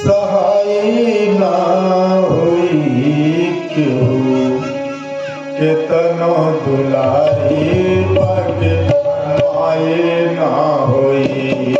सहाय ना होई क्यों केतनो दुलारी पग माए ना होई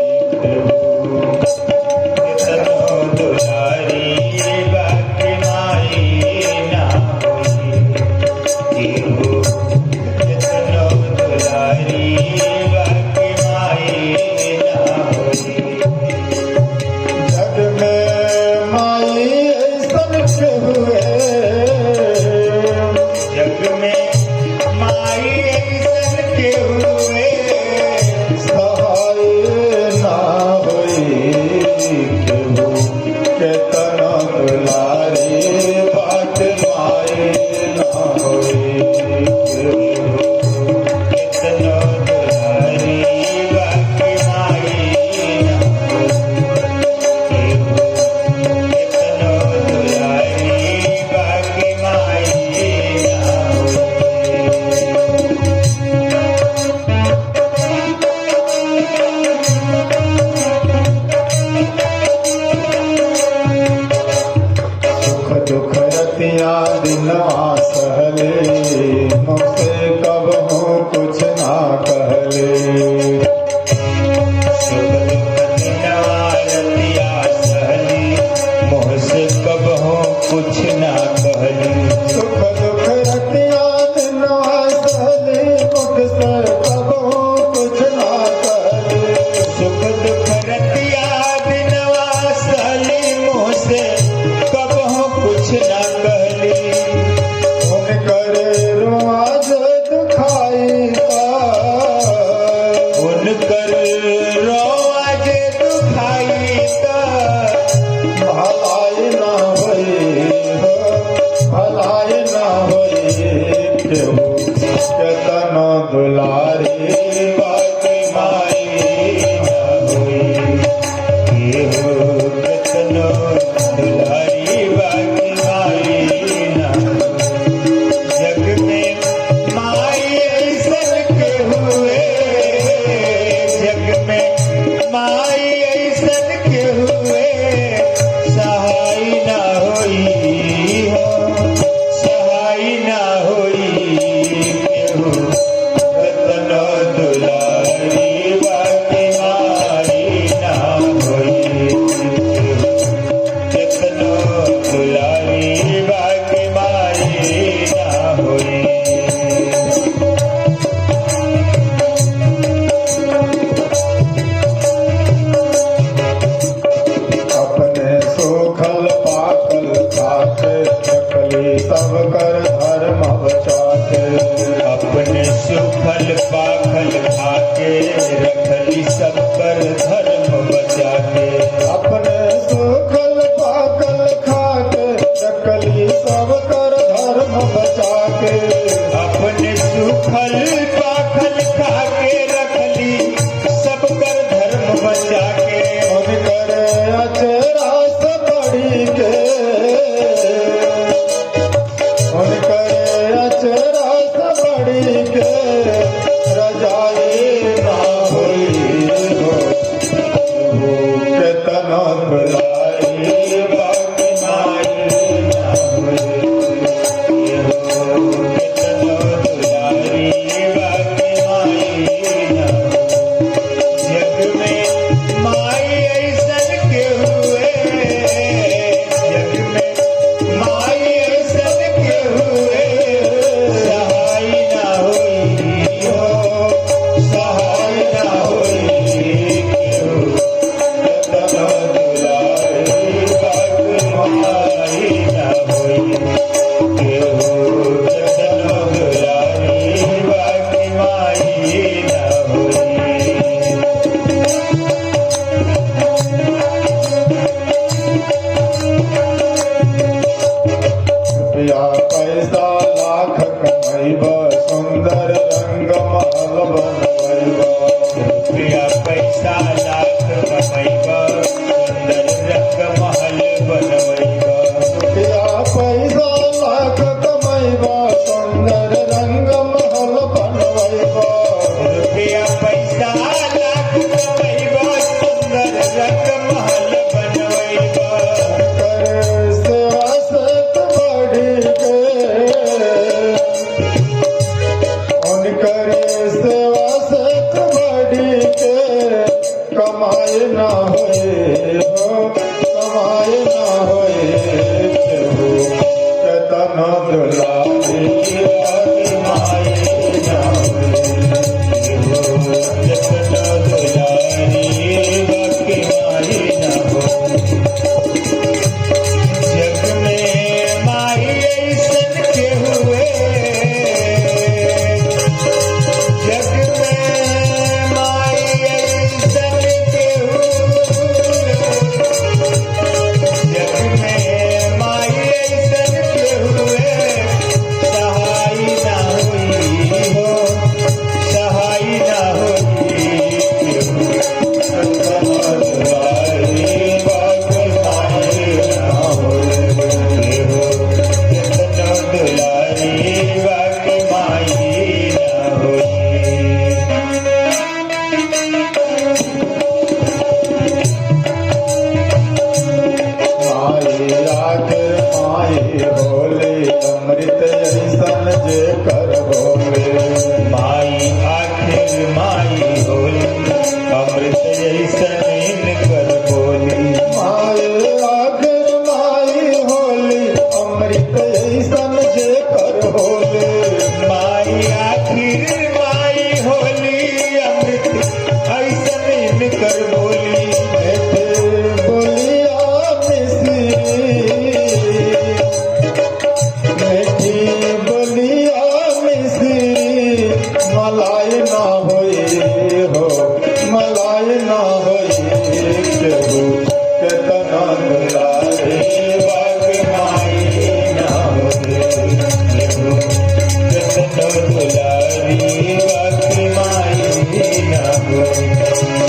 रजाई कमाए ना होए हो, कमाए ना होए केहू के तन दुलारी बाकी माए ना होए केहू के तन दुलारी बाकी माए ना होए। जग में माई ऐसन के हुए, जग में माई ऐसन के हुए, जग में माई ऐसन के हुए, सहाय ना हुई हो, सहाय ना हुई केहू दुलारी बाकी माई ना होए केहू दुलारी बाकी माई ना होए। माए आखिर माए बोले अमृत ऐसन जे कर बोले, माई आखिर माई बोले अमृत ऐसन कर बोली, माए आखिर माई होली अमृत ऐसन जे कर बोले, माई आखिर माई होली अमृत ऐसन कर बोली। बोलिया मीठी बोलिया मिश्री मलाई ना होए हो, मलाई ना होए केहू के तना दुलारी बाकी माई ना होए केहू के तना दुलारी बाकी माई ना होए।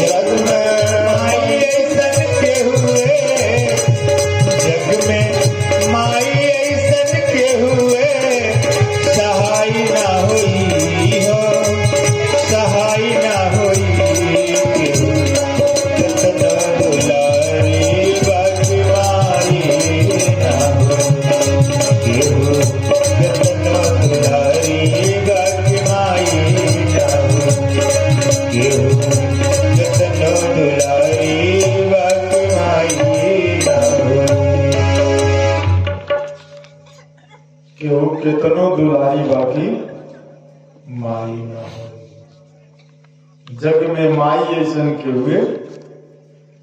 जग में माई ऐसन के हुए, जग में माई ऐसन के हुए, सहाय ना हुई हो, सहाय ना हुई केहू के तना दुलारी बाकी माई ना होए केहू के तना दुलारी बाकी माई ना होए केहू के तना दुलारी बाकी माई ना होए। केहू केतनो दुलारी बाकी माई ना होए। जग में माई ऐसन के हुए,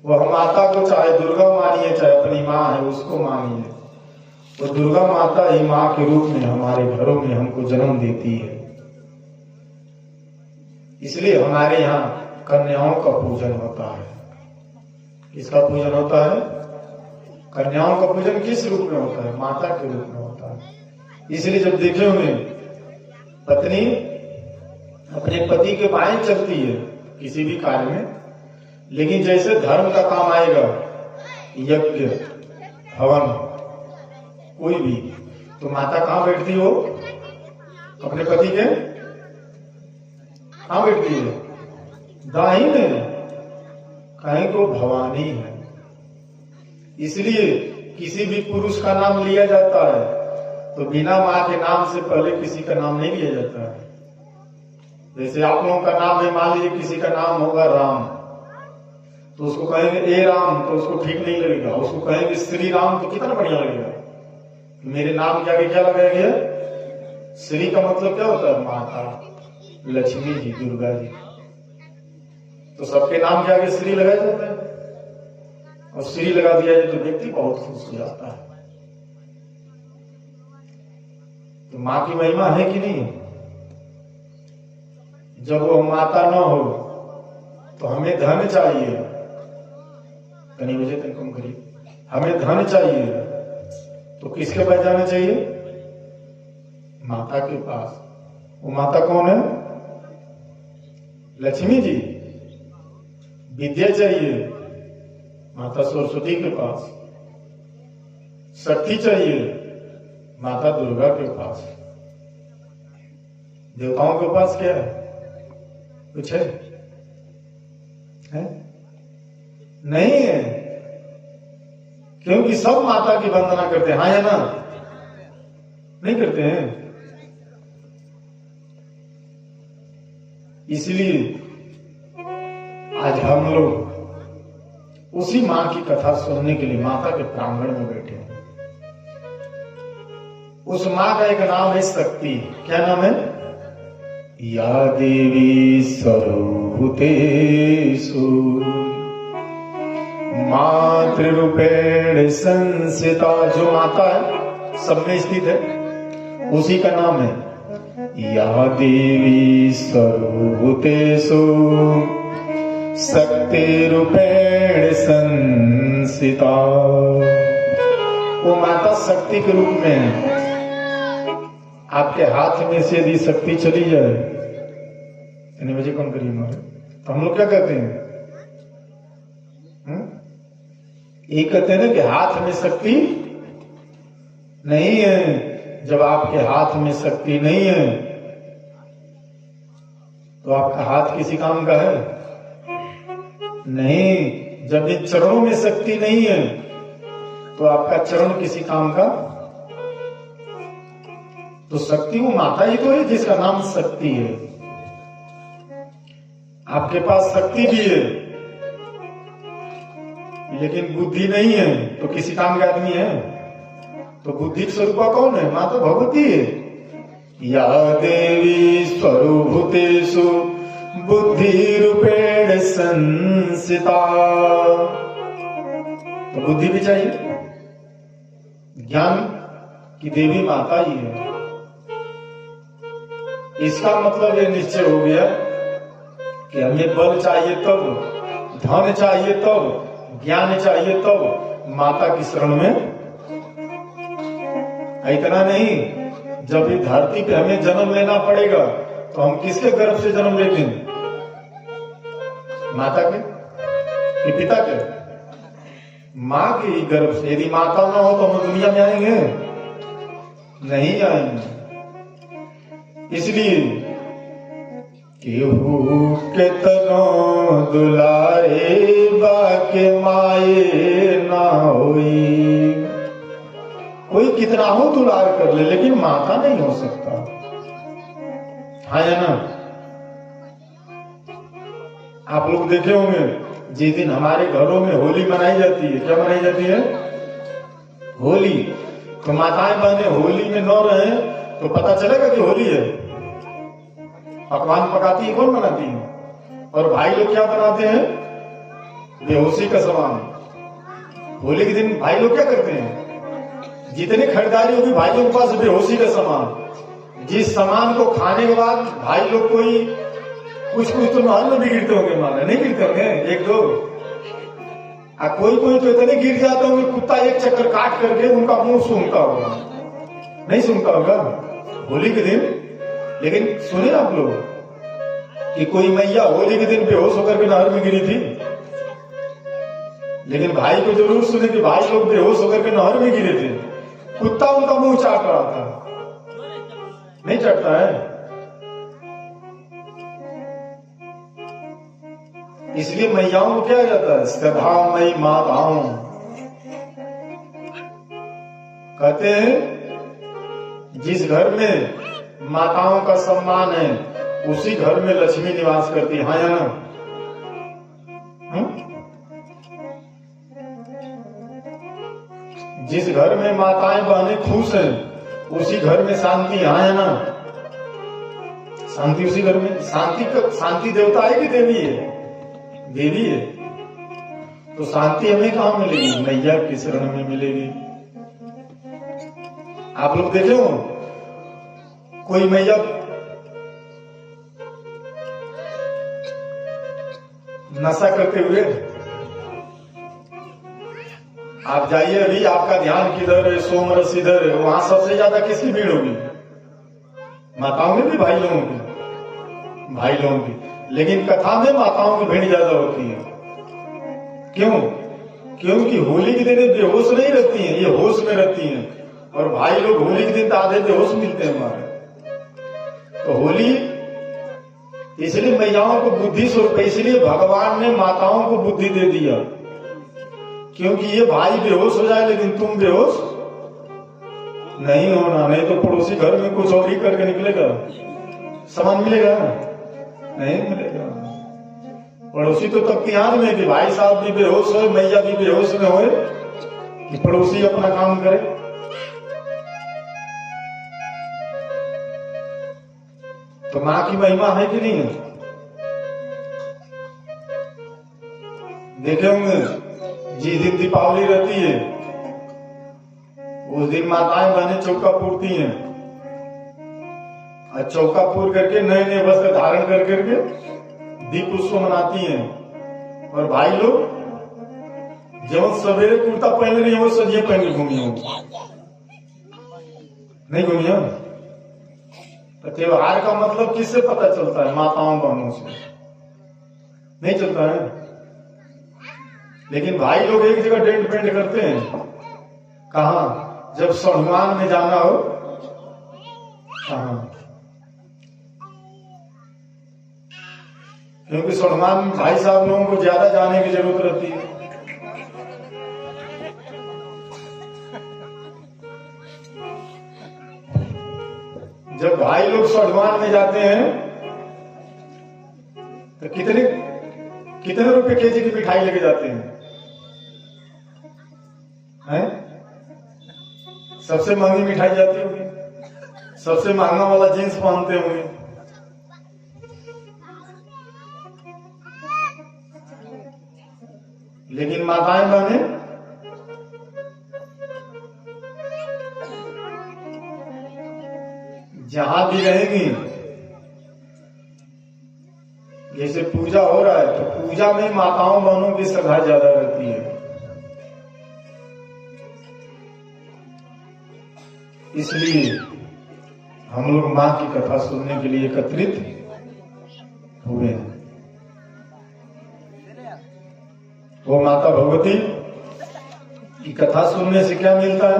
वह माता को चाहे दुर्गा मानिए चाहे अपनी माँ है उसको मानिए, वो दुर्गा माता ही माँ के रूप में हमारे घरों में हमको जन्म देती है। इसलिए हमारे यहाँ कन्याओं का पूजन होता है। किसका पूजन होता है? कन्याओं का पूजन किस रूप में होता है? माता के रूप में होता है। इसलिए जब देखे होंगे पत्नी अपने पति के बाएं चलती है किसी भी कार्य में, लेकिन जैसे धर्म का काम आएगा, यज्ञ हवन कोई भी, तो माता कहाँ बैठती हो? अपने पति के कहाँ बैठती है? दाहिने में। कहीं को भवानी है। इसलिए किसी भी पुरुष का नाम लिया जाता है तो बिना माँ के नाम से पहले किसी का नाम नहीं लिया जाता है। जैसे आप लोगों का नाम है, मान लीजिए किसी का नाम होगा राम, तो उसको कहेंगे ए राम, तो उसको ठीक नहीं लगेगा। उसको कहेंगे श्री राम, तो कितना बढ़िया लगेगा। मेरे नाम के आगे क्या लगाया गया? श्री का मतलब क्या होता है? माता लक्ष्मी जी, दुर्गा जी। तो सबके नाम के आगे श्री लगाया जाता है, और श्री लगा दिया जाए तो व्यक्ति बहुत खुश हो जाता है। तो माँ की महिमा है कि नहीं? जब वो माता न हो तो हमें धन चाहिए, कहीं मुझे तन कम करिए, हमें धन चाहिए तो किसके पास जाना चाहिए? माता के पास। वो माता कौन है? लक्ष्मी जी। विद्या चाहिए, माता सरस्वती के पास। शक्ति चाहिए, माता दुर्गा के पास। देवताओं के पास क्या है? कुछ है? नहीं है, क्योंकि सब माता की वंदना करते हैं। हाँ या ना? नहीं करते हैं। इसलिए आज हम लोग उसी माँ की कथा सुनने के लिए माता के प्रांगण में बैठे हैं। उस माँ का एक नाम है शक्ति। क्या नाम है? या देवी सर्वभूतेषु मातृरूपेण संस्थिता। जो माता है सब में स्थित है, उसी का नाम है या देवी सर्वभूतेषु शक्ति रूपेण संस्थिता। वो माता शक्ति के रूप में है। आपके हाथ में से यदि शक्ति चली जाए, मुझे कौन करिए मारे, तो हम लोग क्या कहते हैं? ये कहते हैं ना कि हाथ में शक्ति नहीं है। जब आपके हाथ में शक्ति नहीं है तो आपका हाथ किसी काम का है नहीं। जब इन चरणों में शक्ति नहीं है तो आपका चरण किसी काम का। तो शक्ति वो माता ही तो है जिसका नाम शक्ति है। आपके पास शक्ति भी है लेकिन बुद्धि नहीं है तो किसी काम के आदमी है? तो बुद्धि स्वरूपा कौन है? माता भगवती है। या देवी स्वरूभूतेषु बुद्धि रूपेण संस्थिता। तो बुद्धि भी चाहिए। ज्ञान की देवी माता ही है। इसका मतलब ये निश्चय हो गया कि हमें बल चाहिए तब, धन चाहिए तब, ज्ञान चाहिए तब माता की शरण में। इतना नहीं, जब इस धरती पे हमें जन्म लेना पड़ेगा तो हम किसके गर्भ से जन्म लेते हैं? माता के कि पिता के? माँ के गर्भ से। यदि माता ना हो तो हम दुनिया में आएंगे? नहीं आएंगे। इसलिए केहू केतनो दुलारे बाके माये ना होई। कोई कितना हो दुलार कर ले लेकिन माता नहीं हो सकता। हाँ या ना? आप लोग देखे होंगे जिस दिन हमारे घरों में होली मनाई जाती है, क्या मनाई जाती है? होली। तो माताएं बहने होली में न रहे तो पता चलेगा कि होली है। पकवान पकाती है, कौन बनाती है? और भाई लोग क्या बनाते हैं? बेहोशी का सामान। होली के दिन भाई लोग क्या करते हैं? जितनी खरीदारी होगी भाई लोग के पास बेहोशी का सामान। जिस सामान को खाने के बाद भाई लोग कोई कुछ तो महल में भी गिरते होंगे, माना नहीं गिरते होंगे एक दो। कोई तो इतने गिर जाते होंगे कुत्ता एक चक्कर काट करके उनका मुंह सूंघता होगा, नहीं सूंघता होगा होली के दिन। लेकिन सुने आप लोग कि कोई मैया होली के दिन बेहोश होकर के नहर में गिरी थी। लेकिन भाई को जरूर सुने कि भाई लोग बेहोश होकर के नहर में गिरे थे। कुत्ता उनका मुंह चाट रहा था, नहीं चाटता है। इसलिए मैयाओं को क्या जाता है? सदामयी माताओं कहते हैं। जिस घर में माताओं का सम्मान है उसी घर में लक्ष्मी निवास करती है। हाँ या ना? जिस घर में माताएं बहनें खुश हैं उसी घर में शांति। हाँ या ना? शांति उसी घर में। शांति देवता है कि देवी है? देवी है। तो शांति हमें कहाँ मिलेगी? मैया की शरण में मिलेगी। आप लोग देखे हो कोई मैया नशा करते हुए? आप जाइए अभी, आपका ध्यान किधर है? सोमरस इधर है, वहां सबसे ज्यादा किसकी भीड़ होगी? माताओं में भी, भाई लोगों की, भाई लोगों की। लेकिन कथा में माताओं की भीड़ ज्यादा होती है। क्यों? क्योंकि होली के दिन बेहोश नहीं रहती हैं, ये होश में रहती हैं। और भाई लोग होली के दिन तो आधे बेहोश मिलते हैं हमारे। तो होली इसलिए मैयाओं को बुद्धि स्वरूप, इसलिए भगवान ने माताओं को बुद्धि दे दिया। क्योंकि ये भाई बेहोश हो जाए लेकिन तुम बेहोश नहीं होना, नहीं तो पड़ोसी घर में कुछ और ही करके निकलेगा, सामान मिलेगा नहीं मिलेगा। पड़ोसी तो तब ध्यान में कि भाई साहब भी बेहोश हो, मैया भी बेहोश में होए कि पड़ोसी अपना काम करे। तो मां की महिमा है कि नहीं है? देखे होंगे जिस दिन दीपावली रहती है उस दिन माताएं बहनें चौका पूरती हैं और चौका पूर करके नए नए वस्त्र धारण कर करके दीप उत्सव मनाती हैं। और भाई लोग जब सवेरे कुर्ता पहने नहीं हो सजिए पहन के घूमी होंगे, नहीं घूमी हो? तो त्योहार का मतलब किससे पता चलता है? माताओं बहनों से नहीं चलता है। लेकिन भाई लोग एक जगह टेंट पेंट करते हैं, कहा? जब सणुमान में जाना हो, कहा? क्योंकि सणुमान भाई साहब लोगों को ज्यादा जाने की जरूरत रहती है। जब भाई लोग सणुमान में जाते हैं तो कितने रुपए केजी की मिठाई लेके जाते हैं? सबसे महंगी मिठाई जाती होगी, सबसे महंगा वाला जींस पहनते होंगे। लेकिन माताएं बहने जहां भी रहेंगी, जैसे पूजा हो रहा है तो पूजा में माताओं बहनों की श्रद्धा ज्यादा रहती है। इसलिए हम लोग मां की कथा सुनने के लिए एकत्रित हुए हैं। वो माता भगवती की कथा सुनने से क्या मिलता है?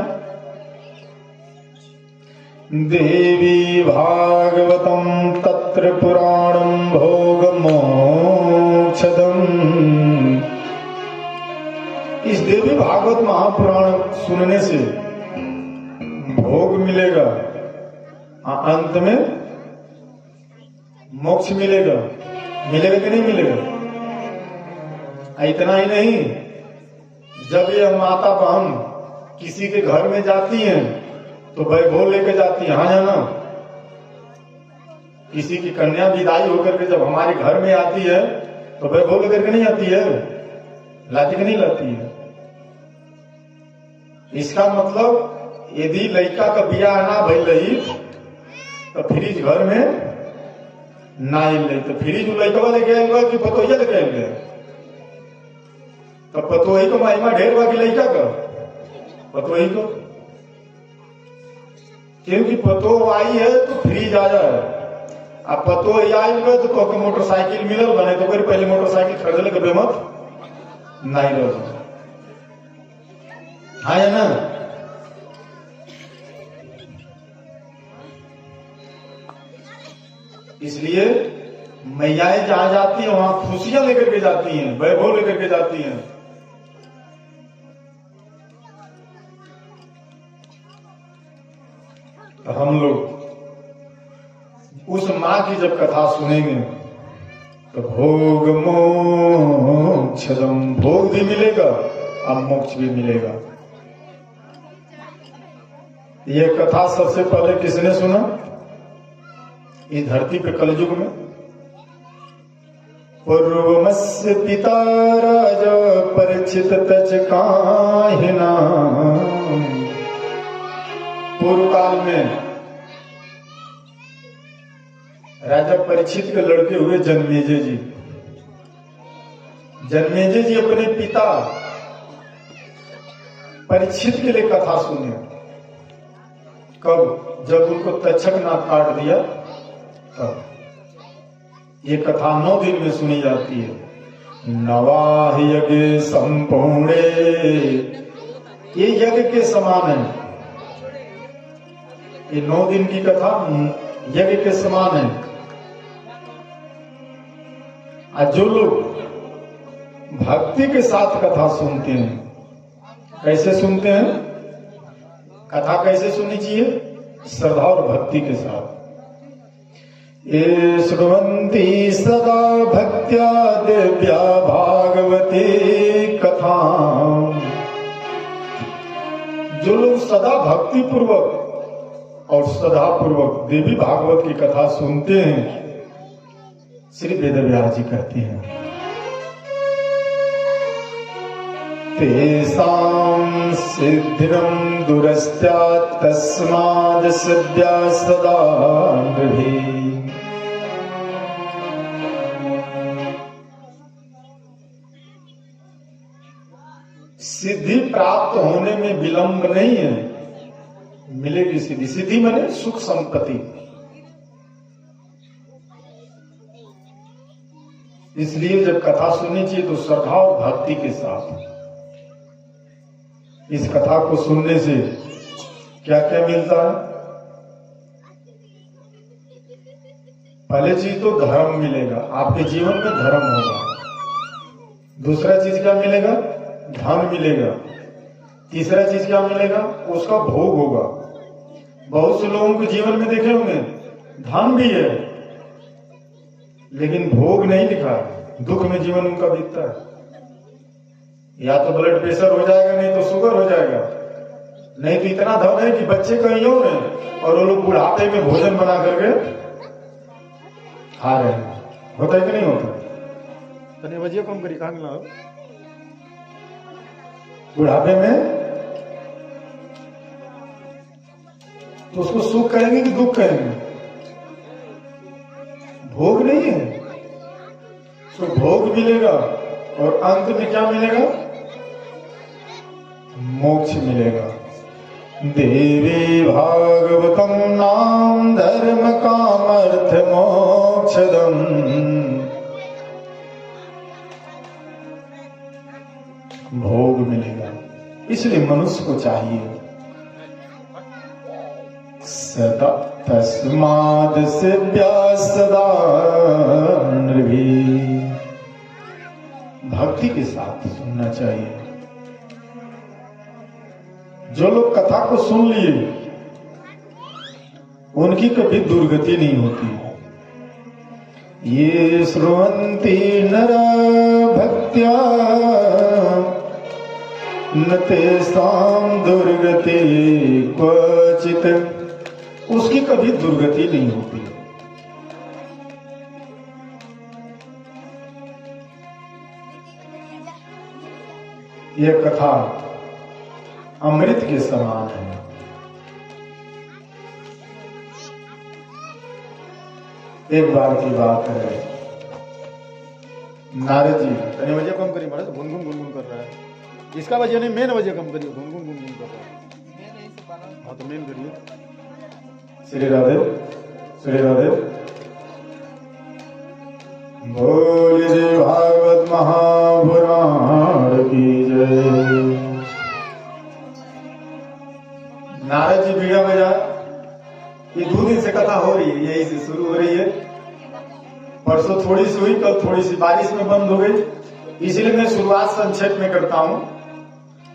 देवी भागवतम तत्र पुराणम भोग मोक्षदम। इस देवी भागवत महापुराण सुनने से भोग मिलेगा, अंत में मोक्ष मिलेगा। मिलेगा कि नहीं मिलेगा? इतना ही नहीं, जब ये माता बहन किसी के घर में जाती हैं तो वैभव लेके जाती है। हाँ जाना, किसी की कन्या विदाई होकर के जब हमारे घर में आती है तो वैभव लेकर के नहीं आती है, लाती के नहीं लाती है। इसका मतलब यदि लड़का का बियाह ना भइल रही तो फ्रिज घर में ना आयल रही, तो फ्रिज लड़का लेके आएगा कि पतोहिया लेके आएंगे? तो पतोही को महिमा ढेर बा कि लड़का का? पतोही को, क्योंकि पतो आई है तो फ्रिज आ जाए। अब पतो आई तो मोटरसाइकिल मिलल बने तो कोई पहले मोटरसाइकिल खरीदने के बेमत नहीं रह। हाँ है ना? इसलिए मैयाएं जहां जाती हैं वहां खुशियां लेकर के जाती हैं, वैभव लेकर के जाती हैं। तो हम लोग उस मां की जब कथा सुनेंगे तो भोग मोक्षदम, भोग भी मिलेगा और मोक्ष भी मिलेगा। यह कथा सबसे पहले किसने सुना इस धरती पे कलयुग में? पूर्वमस्य पिता राजा परिचित तच काहिना। पूर्व काल में राजा परीक्षित के लड़के हुए जन्मेजय जी। जन्मेजय जी अपने पिता परीक्षित के लिए कथा सुने। कब? जब उनको तक्षक नाग काट दिया तब। ये कथा 9 दिन में सुनी जाती है। नवाह यज्ञ संपूर्णे, ये यज्ञ के समान है। ये 9 दिन की कथा यज्ञ के समान है। और जो लोग भक्ति के साथ कथा सुनते हैं, कैसे सुनते हैं? कथा कैसे सुननी चाहिए? श्रद्धा और भक्ति के साथ। ये श्रुवन्ति सदा भक्त्या दिव्या भागवती कथा। जो लोग सदा भक्ति पूर्वक और सदा पूर्वक देवी भागवत की कथा सुनते हैं, श्री वेदव्यास जी कहते हैं, तेषां सिद्धिरं दुरस्यात् तस्माद् सिद्ध्या सदा नृभिः। सिद्धि प्राप्त होने में विलंब नहीं है, मिलेगी सिद्धि। सिद्धि माने सुख संपत्ति। इसलिए जब कथा सुननी चाहिए तो श्रद्धा और भक्ति के साथ। इस कथा को सुनने से क्या क्या मिलता है? पहले चीज तो धर्म मिलेगा, आपके जीवन में धर्म होगा। दूसरा चीज क्या मिलेगा? धन मिलेगा। तीसरा चीज क्या मिलेगा? उसका भोग होगा। बहुत से लोगों के जीवन में देखे होंगे धन भी है लेकिन भोग नहीं लिखा है, दुख में जीवन उनका बीतता है। या तो ब्लड प्रेशर हो जाएगा, नहीं तो शुगर हो जाएगा, नहीं तो इतना धन है कि बच्चे कहीं और हैं और वो लोग बुढ़ापे में भोजन बना करके खा रहे हैं। होता है कि नहीं होता? तने वजह कम करी कहा मिला बुढ़ापे में, तो उसको सुख कहेंगे कि दुख कहेंगे? भोग नहीं है, तो भोग मिलेगा और अंत में क्या मिलेगा? मोक्ष मिलेगा। देवी भागवतम नाम धर्म कामर्थ मोक्षदम। भोग मिलेगा। इसलिए मनुष्य को चाहिए सदा तस्माद् सिद्ध्या सदा नृभिः। भक्ति के साथ सुनना चाहिए। जो लोग कथा को सुन लिए उनकी कभी दुर्गति नहीं होती। ये श्रुवन्ति नरा भक्त्या न तेषां दुर्गति क्वचित्। उसकी कभी दुर्गति नहीं होती। यह कथा अमृत के समान है। एक बार की बात है, नारद जी तने वजह कम करी, महाराज गुनगुन गुनगुन कर रहा है। इसका वजह नहीं, मेन वजह कम करिए, गुनगुन गुनगुन कर रहा है। हाँ तो मेन करिए। श्री राधे श्री राधे। बोल जय भागवत महापुराण की जय। नारद जी बीड़ा बजा, ये 2 दिन से कथा हो रही है, यही से शुरू हो रही है। परसों थोड़ी सी हुई, कल थोड़ी सी बारिश में बंद हो गई, इसलिए मैं शुरुआत संक्षेप में करता हूं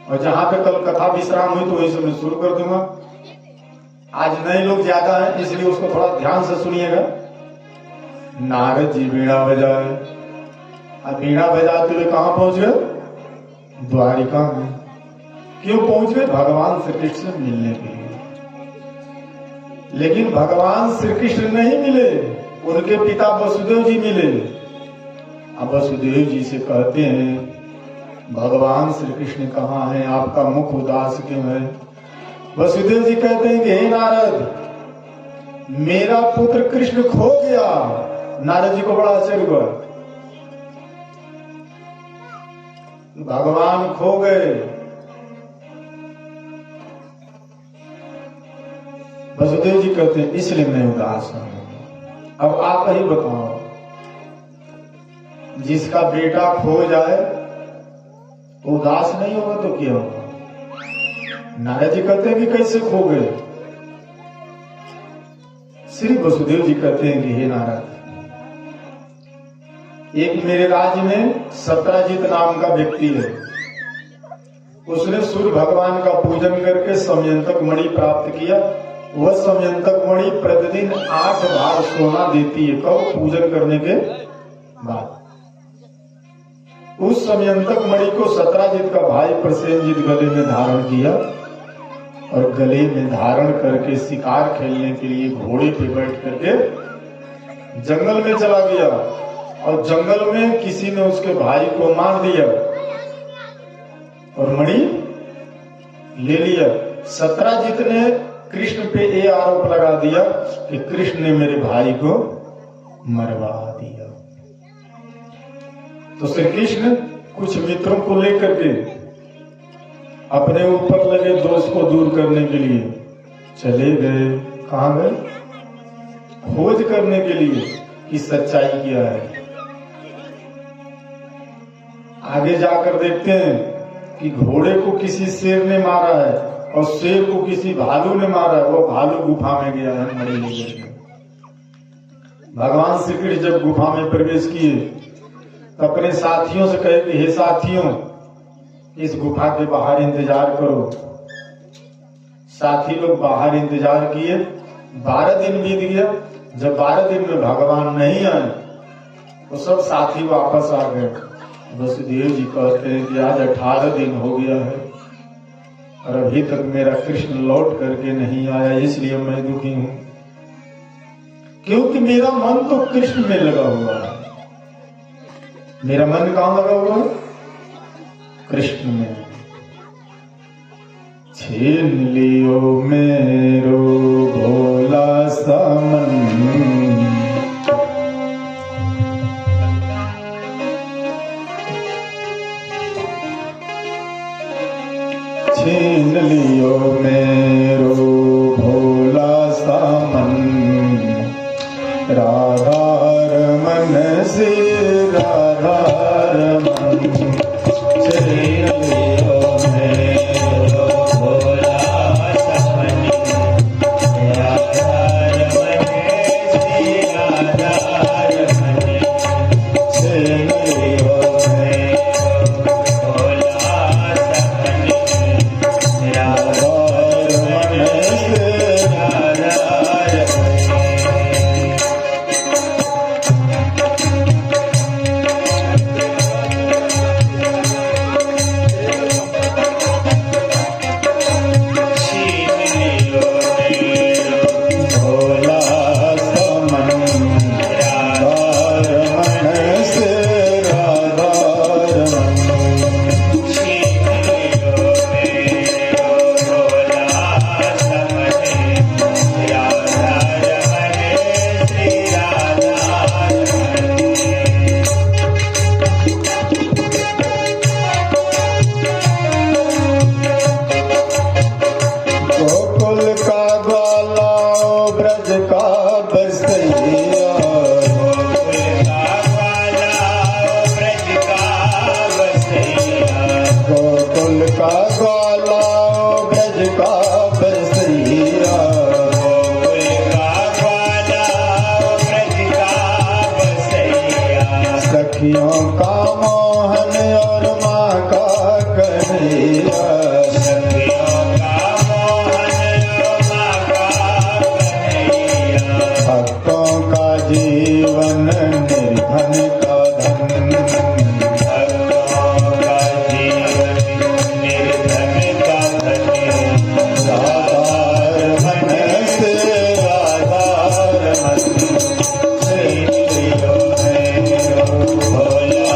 और जहां पे कल कथा विश्राम हुई तो वही से मैं शुरू कर दूंगा। आज नए लोग ज्यादा हैं इसलिए उसको थोड़ा ध्यान से सुनिएगा। नारद जी बीड़ा बजाए। अब बीड़ा बजाते हुए कहां पहुंच गए? द्वारिका में। क्यों पहुंच गए? भगवान श्री कृष्ण से मिलने के लिए। लेकिन भगवान श्री कृष्ण नहीं मिले, उनके पिता वसुदेव जी मिले। अब वसुदेव जी से कहते हैं भगवान श्री कृष्ण कहाँ हैं, आपका मुख उदास क्यों है? वसुदेव जी कहते हैं कि हे नारद, मेरा पुत्र कृष्ण खो गया। नारद जी को बड़ा आश्चर्य हुआ, भगवान खो गए। वसुदेव जी कहते हैं इसलिए मैं उदास हूं। अब आप ही बताओ, जिसका बेटा खो जाए उदास नहीं होगा तो क्या होगा? नारद जी कहते हैं कि कैसे खो गए? श्री वसुदेव जी कहते हैं कि हे नारद, एक मेरे राज्य में सत्राजित नाम का व्यक्ति है, उसने सूर्य भगवान का पूजन करके समयंतक मणि प्राप्त किया वह समयंतक मणि प्रतिदिन 8 भाग सोना देती है। कब? पूजन करने के बाद। उस समयंतक मणि को सत्राजित का भाई प्रसेनजित गले में धारण किया और गले में धारण करके शिकार खेलने के लिए घोड़े पे बैठ करके जंगल में चला गया और जंगल में किसी ने उसके भाई को मार दिया और मणि ले लिया। सत्राजित ने कृष्ण पे ये आरोप लगा दिया कि कृष्ण ने मेरे भाई को मरवा दिया। तो श्री कृष्ण कुछ मित्रों को लेकर के अपने ऊपर लगे दोष को दूर करने के लिए चले गए। कहां गए? खोज करने के लिए कि सच्चाई क्या है। आगे जाकर देखते हैं कि घोड़े को किसी शेर ने मारा है और शेर को किसी भालू ने मारा है। वो भालू गुफा में गया है मणि लेकर के। भगवान श्री कृष्ण जब गुफा में प्रवेश किए तो अपने साथियों से कहे कि हे साथियों, इस गुफा के बाहर इंतजार करो। साथी लोग बाहर इंतजार किए। 12 दिन बीत गया। जब 12 दिन में भगवान नहीं आए तो सब साथी वापस आ गए। वसुदेव जी कहते हैं कि आज 18 दिन हो गया है और अभी तक मेरा कृष्ण लौट करके नहीं आया, इसलिए मैं दुखी हूं, क्योंकि मेरा मन तो कृष्ण में लगा हुआ है। मेरा मन कहां लगा हुआ है? कृष्ण में। छीन लियो मेरो भोला सा मन, छीन लियो मेरो भोला सा मन, राधारमन से राधारमन। छीन लियो मेरो भोला सा मन, राधारमन से राधारमन। छीन लियो मेरो भोला सा मन, राधारमन से राधारमन। सखियों का मोहन और माँ का कन्हैया, सखियों का मोहन और माँ का कन्हैया। भक्तों का जीवन निर्धन का धन, भक्तों का जीवन निर्धन का धन। राधारमन से राधारमन। भोला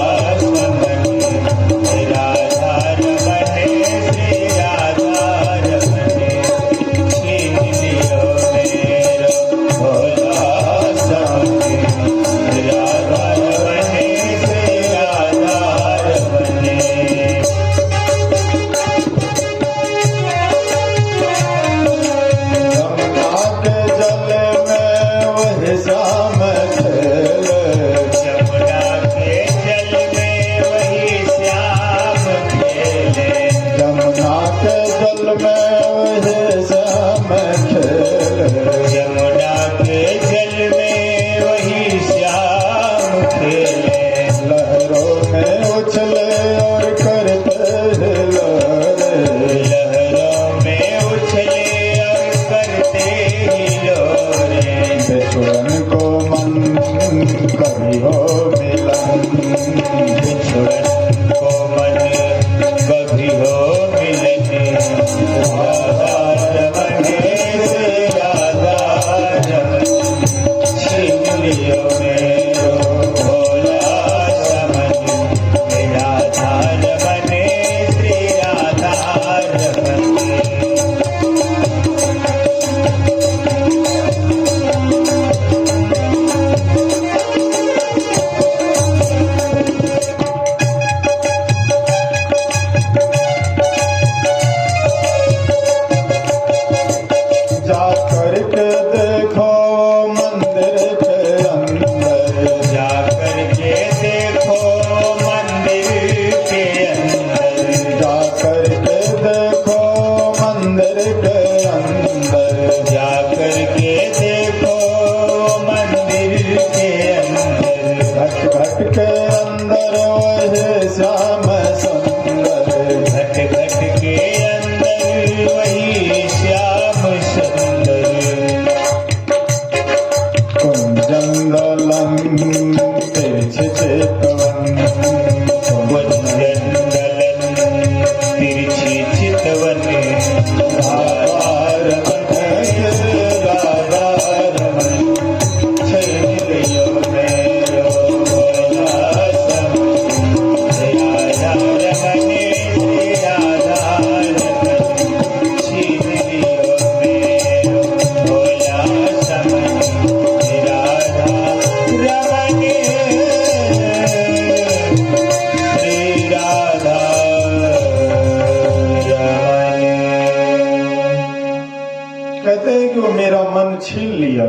तो मेरा मन छीन लिया,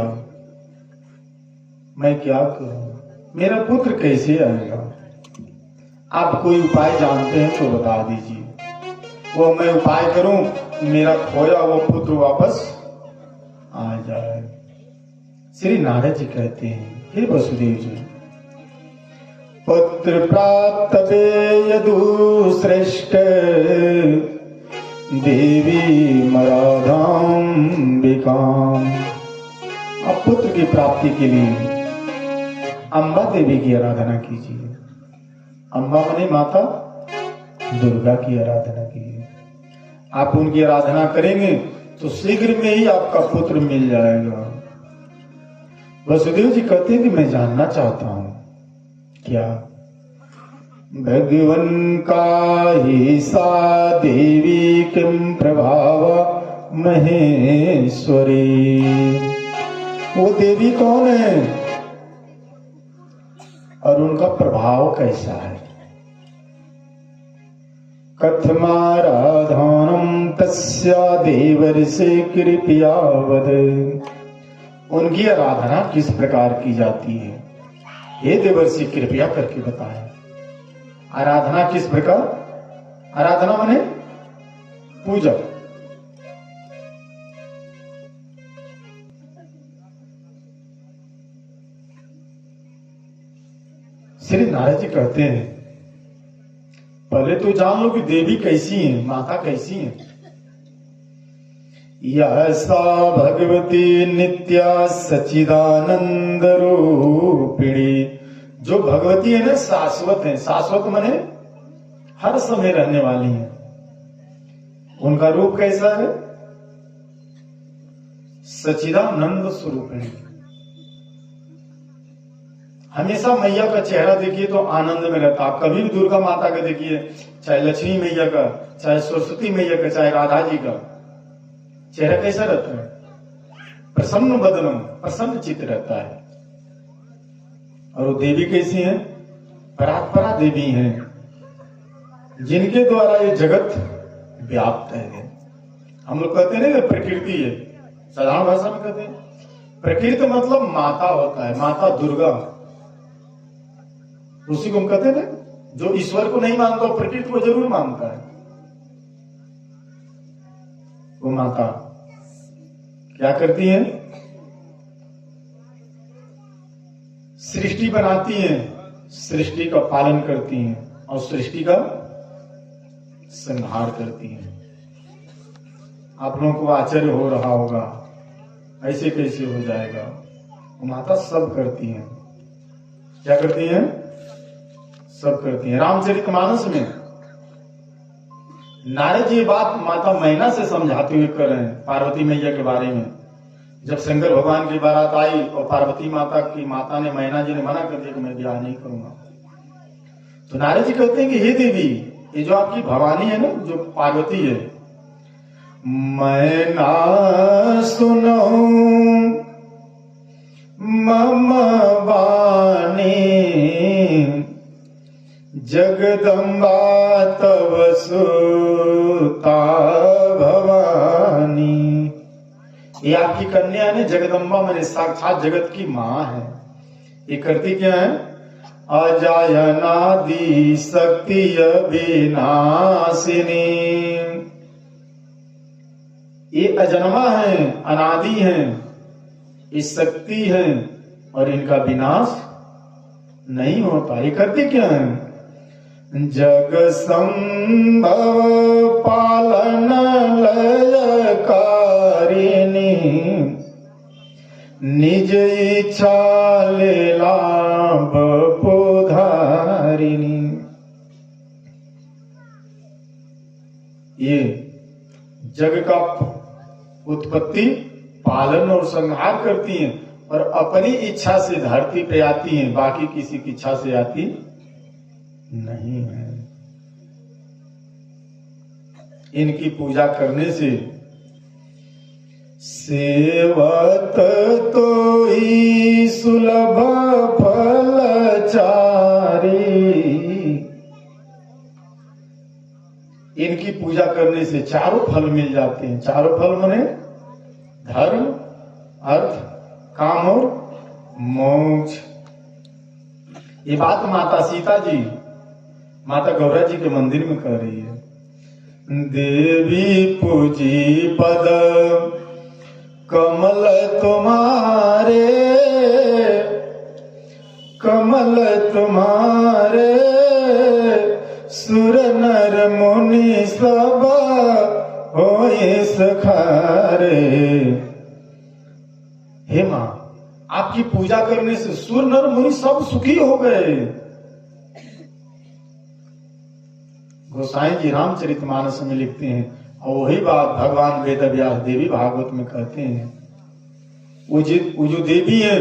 मैं क्या करूं, मेरा पुत्र कैसे आएगा? आप कोई उपाय जानते हैं तो बता दीजिए, वो मैं उपाय करूं, मेरा खोया वो पुत्र वापस आ जाए। श्री नारद जी कहते हैं, हे वसुदेव जी, पुत्र प्राप्त यदु श्रेष्ठ देवी मराधाम्बिकाम। अब पुत्र की प्राप्ति के लिए अम्बा देवी की आराधना कीजिए। अम्बा माने माता दुर्गा की आराधना कीजिए। आप उनकी आराधना करेंगे तो शीघ्र में ही आपका पुत्र मिल जाएगा। वसुदेव जी कहते हैं कि मैं जानना चाहता हूं, क्या भगवन का ही सा देवी किम प्रभाव महेश्वरी, वो देवी कौन है और उनका प्रभाव कैसा है? कथमाराधनम तस्या देवर्षि कृपया वद, उनकी आराधना किस प्रकार की जाती है, हे देवर्षि कृपया करके बताएं। आराधना किस प्रकार? आराधना माने पूजा। श्री नारद जी कहते हैं, पहले तो जान लो कि देवी कैसी है, माता कैसी है। यह सा भगवती नित्या सच्चिदानंद रूपिणी, जो भगवती है ना शाश्वत है। शाश्वत माने हर समय रहने वाली है। उनका रूप कैसा है? सच्चिदानंद स्वरूप है। हमेशा मैया का चेहरा देखिए तो आनंद में रहता। आप कभी भी दुर्गा माता का देखिए, चाहे लक्ष्मी मैया का, चाहे सरस्वती मैया का, चाहे राधा जी का चेहरा कैसा रहता है? प्रसन्न बदनम, प्रसन्न चित्त रहता है। और वो देवी कैसी है? परात्परा देवी हैं, जिनके द्वारा ये जगत व्याप्त है। हम लोग कहते हैं ना प्रकृति है, साधारण भाषा में कहते हैं प्रकृति मतलब माता होता है, माता दुर्गा। उसी को हम कहते हैं ना, जो ईश्वर को नहीं मानता प्रकृति को जरूर मानता है। वो माता क्या करती है? सृष्टि बनाती हैं, सृष्टि का पालन करती हैं और सृष्टि का संहार करती हैं। आप लोगों को आश्चर्य हो रहा होगा, ऐसे कैसे हो जाएगा? वो माता सब करती हैं। क्या करती हैं? सब करती हैं। रामचरितमानस में नारद जी बात माता मैना से समझाते हुए कर रहे हैं पार्वती मैया के बारे में। जब शंकर भगवान की बारात आई और पार्वती माता की माता ने, मैना जी ने मना कर दिया कि मैं ब्याह नहीं करूंगा, तो नारद जी कहते हैं कि हे देवी, ये जो आपकी भवानी है ना, जो पार्वती है, मैना सुनो मम वाणी जगदम्बा तव सुता भवानी। ये आपकी कन्या है, जगदम्बा मैंने साक्षात जगत की मां है। ये करती क्या है? अजायनादि शक्ति विनाशिनी। ये अजन्मा है, अनादि है, ये शक्ति है और इनका विनाश नहीं होता। ये करती क्या है? जग संभव पालन लयकारिणी निज इच्छा लाभ पोधारिणी। ये जग का उत्पत्ति, पालन और संहार करती हैं और अपनी इच्छा से धरती पे आती हैं, बाकी किसी की इच्छा से आती नहीं है। इनकी पूजा करने से सेवत तो ही सुलभ फलचारी। इनकी पूजा करने से चारों फल मिल जाते हैं। चारों फल माने धर्म, अर्थ, काम और मोक्ष। ये बात माता सीता जी माता गौरा जी के मंदिर में कह रही है। देवी पूजी पद कमल तुम्हारे, कमल तुम्हारे, सुर नर मुनि सब होए सखारे। हे मां, आपकी पूजा करने से सुर नर मुनि सब सुखी हो गए। गोसाई जी रामचरितमानस में लिखते हैं, और वही बात भगवान वेद व्यास देवी भागवत में कहते हैं। वो जो देवी है,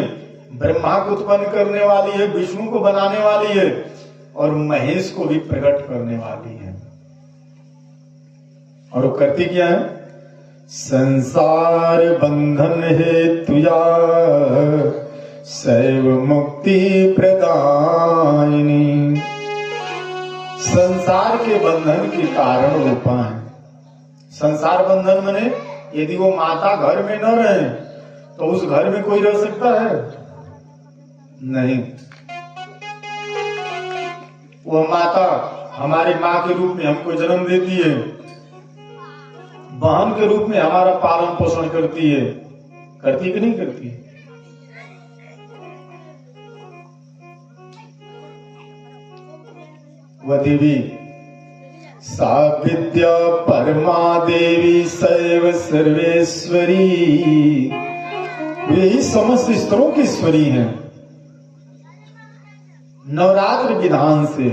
ब्रह्मा को उत्पन्न करने वाली है, विष्णु को बनाने वाली है, और महेश को भी प्रकट करने वाली है। और वो करती क्या है? संसार बंधन हेतुया शैव मुक्ति प्रदायिनी। संसार के बंधन के कारण रूपा है। संसार बंधन माने यदि वो माता घर में न रहे तो उस घर में कोई रह सकता है? नहीं। वो माता हमारी माँ के रूप में हमको जन्म देती है, बहन के रूप में हमारा पालन पोषण करती है। करती कि नहीं करती? वह देवी सा विद्या परमा देवी सैव सर्वेश्वरी, वे ही समस्त स्तरों की ईश्वरी हैं। नवरात्र विधान से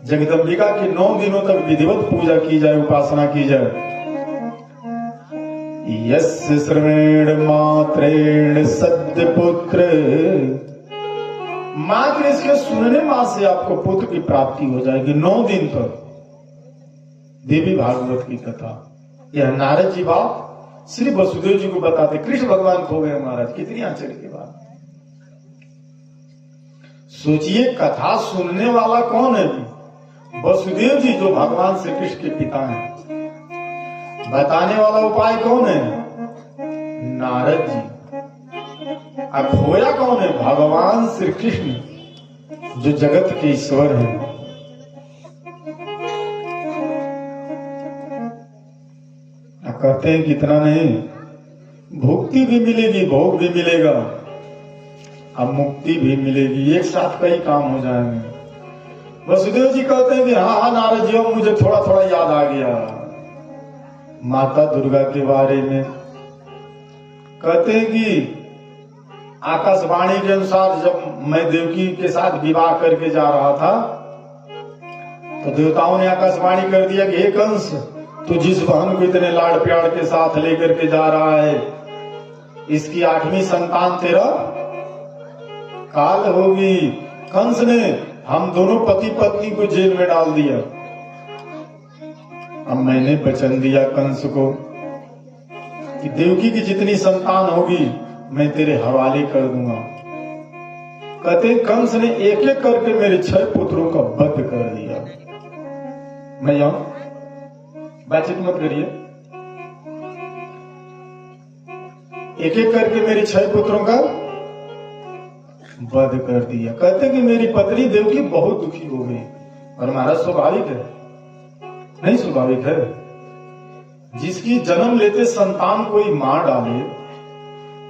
जगदम्बिका की 9 दिनों तक विधिवत पूजा की जाए, उपासना की जाए। यस्य श्रवण मात्रेण सद्य पुत्र, मात्र इसके सुनने मां से आपको पुत्र की प्राप्ति हो जाएगी। 9 दिन तक देवी भागवत की कथा। यह नारद जी बात श्री वसुदेव जी को बताते। कृष्ण भगवान खो गए महाराज, कितनी आश्चर्य की बात। सोचिए, कथा सुनने वाला कौन है? वसुदेव जी जो भगवान श्री कृष्ण के पिता हैं। बताने वाला उपाय कौन है? नारद जी। अब खोया कौन है? भगवान श्री कृष्ण जो जगत के ईश्वर हैं। कहते हैं कितना नहीं, भुक्ति भी मिलेगी, भोग भी मिलेगा, अब मुक्ति भी मिलेगी, एक साथ कई काम हो जाएंगे। वसुदेव जी कहते हैं कि हाँ नारद जी, मुझे थोड़ा थोड़ा याद आ गया माता दुर्गा के बारे में। कहते हैं कि आकाशवाणी के अनुसार जब मैं देवकी के साथ विवाह करके जा रहा था तो देवताओं ने आकाशवाणी कर दिया कि हे कंस, तू जिस बहन को इतने लाड़ प्यार के साथ लेकर के जा रहा है, इसकी 8वीं संतान तेरा काल होगी। कंस ने हम दोनों पति पत्नी को जेल में डाल दिया। अब मैंने वचन दिया कंस को कि देवकी की जितनी संतान होगी मैं तेरे हवाले कर दूंगा। कहते कंस ने एक एक करके मेरे 6 पुत्रों का वध कर दिया। मैं जाऊं, बातचीत मत करिए। एक एक करके मेरे 6 पुत्रों का वध कर दिया। कहते कि मेरी पत्नी देवकी बहुत दुखी हो गई। और महाराज स्वाभाविक है? नहीं स्वाभाविक है। जिसकी जन्म लेते संतान कोई मार डाले,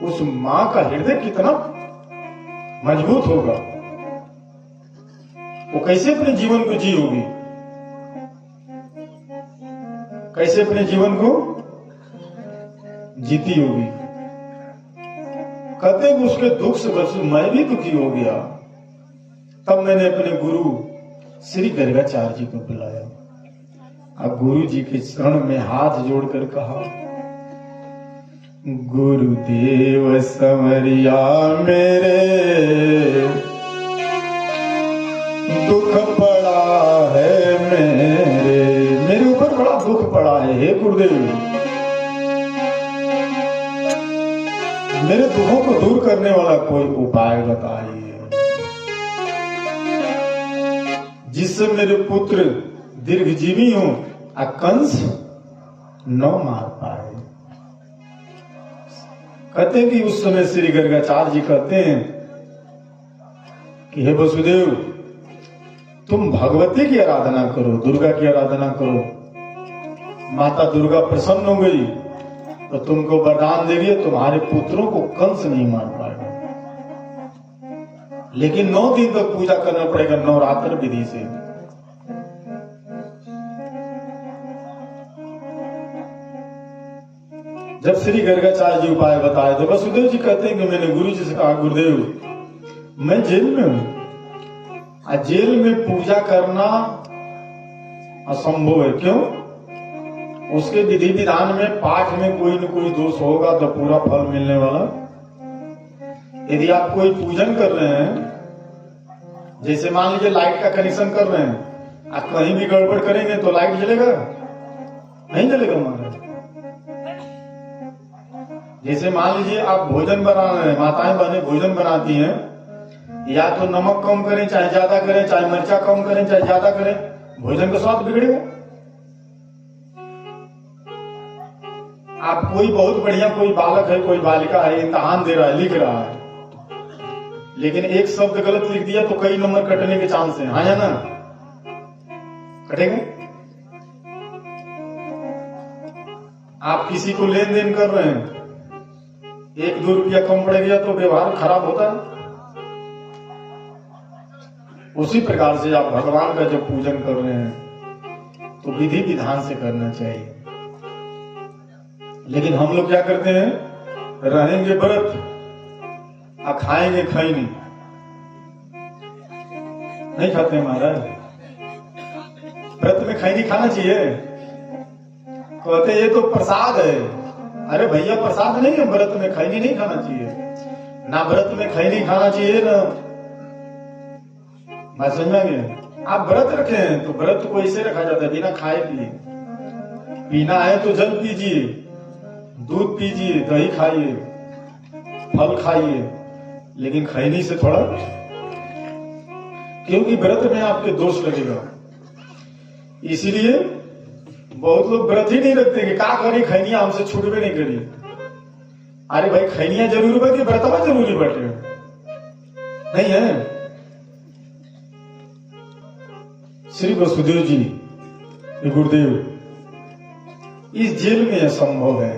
उस मां का हृदय कितना मजबूत होगा, वो कैसे अपने जीवन को जी होगी, कैसे अपने जीवन को जीती होगी। कहते हैं उसके दुख से बचूं, मैं भी दुखी हो गया। तब मैंने अपने गुरु श्री गर्गाचार्य जी को बुलाया। अब गुरु जी के चरण में हाथ जोड़कर कहा, गुरुदेव संवरिया मेरे दुख पड़ा है, मेरे ऊपर बड़ा दुख पड़ा है। हे गुरुदेव, मेरे दुखों को दूर करने वाला कोई उपाय बताइए जिससे मेरे पुत्र दीर्घजीवी हो, कंस न मार पाए। कहते हैं कि उस समय श्री गर्गाचार्य जी कहते हैं कि हे वसुदेव, तुम भगवती की आराधना करो, दुर्गा की आराधना करो। माता दुर्गा प्रसन्न हो गई तो तुमको वरदान देगी, तुम्हारे पुत्रों को कंस नहीं मार पाएगा। लेकिन 9 दिन तक पूजा करना पड़ेगा, नवरात्र विधि से। जब श्री गर्गाचार्य जी उपाय बताए तो वसुदेव जी कहते हैं कि मैंने गुरु जी से कहा, गुरुदेव मैं जेल में हूं, जेल में पूजा करना असंभव है। क्यों? उसके विधि विधान में पाठ में कोई न कोई दोष होगा तो पूरा फल मिलने वाला। यदि आप कोई पूजन कर रहे हैं, जैसे मान लीजिए लाइट का कनेक्शन कर रहे हैं, आप कहीं भी गड़बड़ करेंगे तो लाइट जलेगा? नहीं जलेगा महाराज। जैसे मान लीजिए आप भोजन बना रहे हैं, माताएं बहनें भोजन बनाती हैं, या तो नमक कम करें चाहे ज्यादा करें, चाहे मिर्चा कम करें चाहे ज्यादा करें, भोजन का स्वाद बिगड़ेगा। आप कोई बहुत बढ़िया कोई बालक है, कोई बालिका है, इम्तिहान दे रहा है, लिख रहा है, लेकिन एक शब्द गलत लिख दिया तो कई नंबर कटने के चांस है। हाँ या ना? कटेगा। आप किसी को लेन देन कर रहे हैं, 1-2 रुपया कम पड़ गया तो व्यवहार खराब होता है। उसी प्रकार से आप भगवान का जब पूजन कर रहे हैं तो विधि विधान से करना चाहिए। लेकिन हम लोग क्या करते हैं, रहेंगे व्रत और खाएंगे खैनी। नहीं खाते महाराज। व्रत में खैनी खाना चाहिए? कहते ये तो प्रसाद है। अरे भैया प्रसाद नहीं है, व्रत में खैनी नहीं खाना चाहिए। ना व्रत में खैनी खाना चाहिए ना, बात समझ में आ गया? आप व्रत रखे हैं तो व्रत को ऐसे रखा जाता है, बिना खाए पिए। पीना है तो जल पीजिए, दूध पीजिए, दही खाइए, फल खाइए, लेकिन खैनी से थोड़ा, क्योंकि व्रत में आपके दोष लगेगा। इसीलिए बहुत लोग व्रत ही नहीं रखते कि क्या करी, खैनिया हमसे छूटवे नहीं करी। अरे भाई खैनिया जरूरी बा कि व्रतवा जरूरी बटे? नहीं है। श्री वसुदेव जी, गुरुदेव, इस जेल में यह संभव है,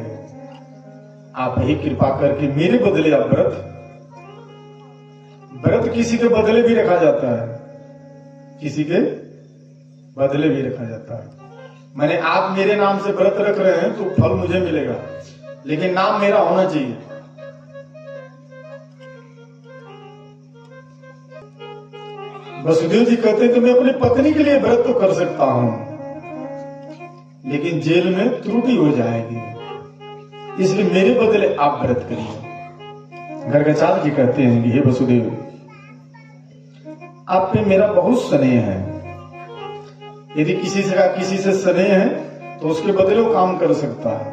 आप ही कृपा करके मेरे बदले आप व्रत किसी के बदले भी रखा जाता है, किसी के बदले भी रखा जाता है। मैंने आप मेरे नाम से व्रत रख रहे हैं तो फल मुझे मिलेगा, लेकिन नाम मेरा होना चाहिए। वसुदेव जी कहते हैं कि मैं अपनी पत्नी के लिए व्रत तो कर सकता हूं, लेकिन जेल में त्रुटि हो जाएगी, इसलिए मेरे बदले आप व्रत करिए। गर्गाचार्य जी कहते हैं कि हे वसुदेव, आप पे मेरा बहुत स्नेह है। यदि किसी से स्नेह है तो उसके बदले वो काम कर सकता है।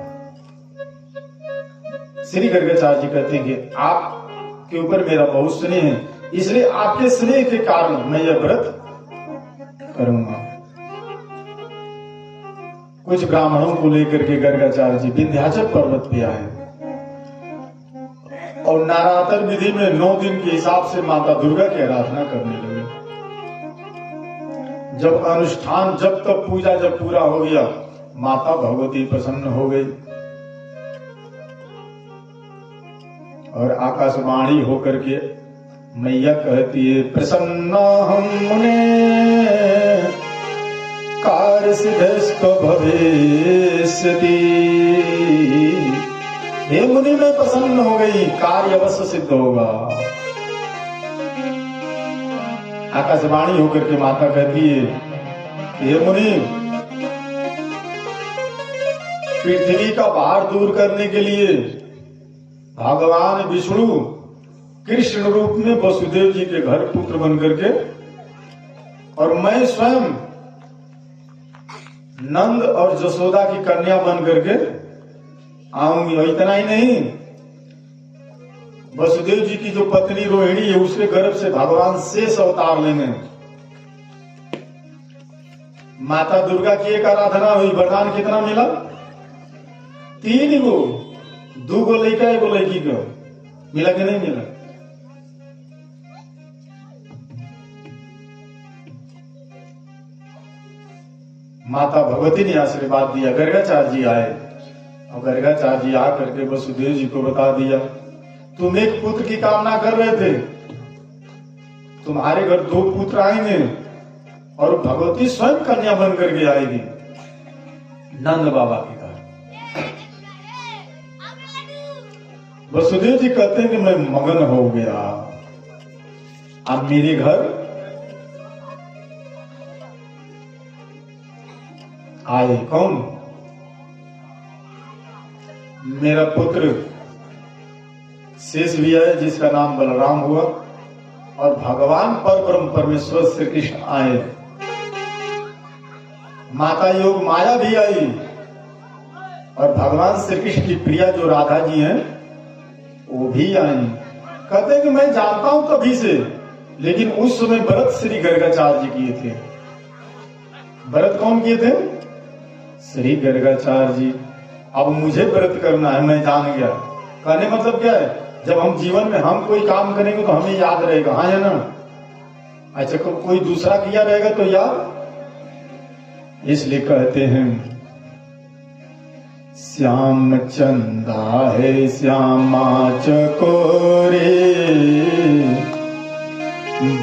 श्री गर्गाचार्य जी कहते हैं कि आपके ऊपर मेरा बहुत स्नेह है, इसलिए आपके स्नेह के कारण मैं यह व्रत करूंगा। कुछ ब्राह्मणों को लेकर के गर्गाचार्य जी विंध्याचल पर्वत पे आए और नवरात्र विधि में 9 दिन के हिसाब से माता दुर्गा की आराधना करने लगे। जब अनुष्ठान, जब तक पूजा जब पूरा हो गया, माता भगवती प्रसन्न हो गई और आकाशवाणी होकर के मैया कहती है, प्रसन्ना हम मुने कार्य सिद्धस्त भवेष्यति। हे मुनि, मैं प्रसन्न हो गई, कार्य अवश्य सिद्ध होगा। आकाशवाणी होकर के माता कहती है, हे मुनि, पृथ्वी का भार दूर करने के लिए भगवान विष्णु कृष्ण रूप में वसुदेव जी के घर पुत्र बन करके, और मैं स्वयं नंद और जसोदा की कन्या बन करके आऊंगी। और इतना ही नहीं, वसुदेव जी की जो पत्नी रोहिणी है, उसके गर्भ से भगवान शेष अवतार लेंगे। माता दुर्गा की एक आराधना हुई, वरदान कितना मिला? 3 गो। दो गो लड़का एगो लड़की को मिला कि नहीं मिला? माता भगवती ने आशीर्वाद दिया। गर्गाचार्य जी आए और गर्गाचार्य जी आकर के वसुदेव जी को बता दिया, तुम एक पुत्र की कामना कर रहे थे, तुम्हारे घर 2 पुत्र आएंगे और भगवती स्वयं कन्या बन करके आएगी। नंद बाबा की कहा। वसुदेव जी कहते हैं कि मैं मगन हो गया। अब मेरे घर आए कौन? मेरा पुत्र शेष भी है जिसका नाम बलराम हुआ, और भगवान परब्रह्म परमेश्वर श्री कृष्ण आए। माता योग माया भी आई और भगवान श्री कृष्ण की प्रिया जो राधा जी हैं वो भी आई। कहते हैं कि मैं जानता हूं तभी से, लेकिन उस समय व्रत श्री गर्गाचार्य जी किए थे। व्रत कौन किए थे? श्री गर्गाचार्य जी। अब मुझे व्रत करना है, मैं जान गया। कहने मतलब क्या है, जब हम जीवन में हम कोई काम करेंगे तो हमें याद रहेगा, हाँ या ना? अच्छा, कोई दूसरा किया रहेगा तो याद, इसलिए कहते हैं श्याम चंदा है श्यामा चकोरे,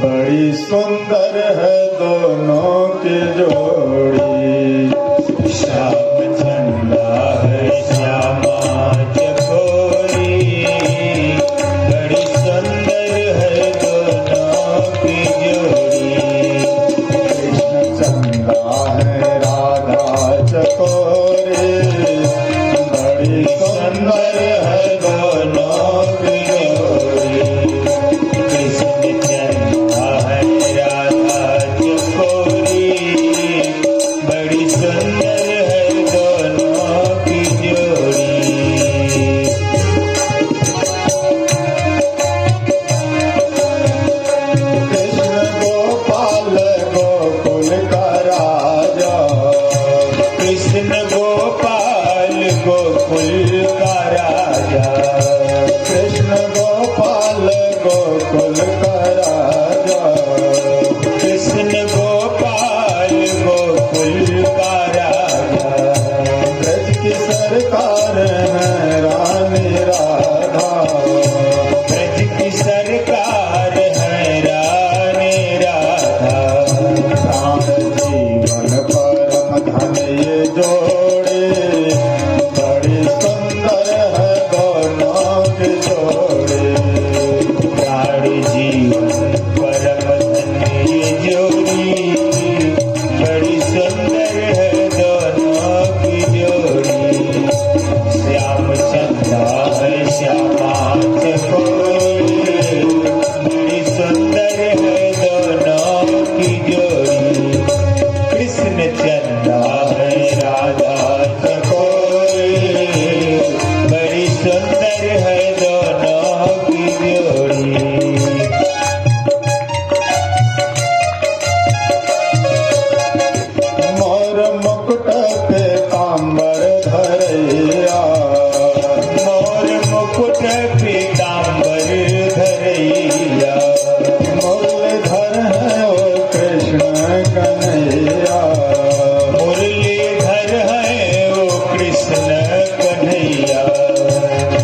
बड़ी सुंदर है दोनों की जोड़ी। श्याम चंदा है श्यामा चकोरी, बड़ी सुंदर है दोनों की जोड़ी। कृष्ण चंदा है राधा चकोरी, बड़ी सुंदर है दोनों की जोड़ी। कृष्ण चंदा है राधा चकोरी, बड़ी सुंदर है दोनों की जोड़ी। कृष्ण गोपाल गोकुल का राजा, कृष्ण गोपाल गोकुल का राजा, कृष्ण गोपाल गोकुल का राजा, कृष्ण गोपाल गोकुल का राजा। ब्रज की सरकार है रानी राधा, ब्रज की सरकार है रानी राधा। राम जीवन परम धन ये जोड़े, बड़ी सुंदर है दोनों के जोड़े। रानी जीवन परम धन ये जोड़ी, बड़ी सुंदर है दोनों की जोड़ी। श्याम चंदा है श्यामा चकोरी, बड़ी सुंदर है दोनों की जोड़ी। कृष्ण चंदा है राधा चकोरी, बड़ी सुंदर है दोनों की जोड़ी। मोर मुकुट पे तांबर धरैया, मोर मुकुट पे तांबर धरैया। मुरलीधर है ओ कृष्ण कन्हैया, मुरलीधर है ओ कृष्ण कन्हैया।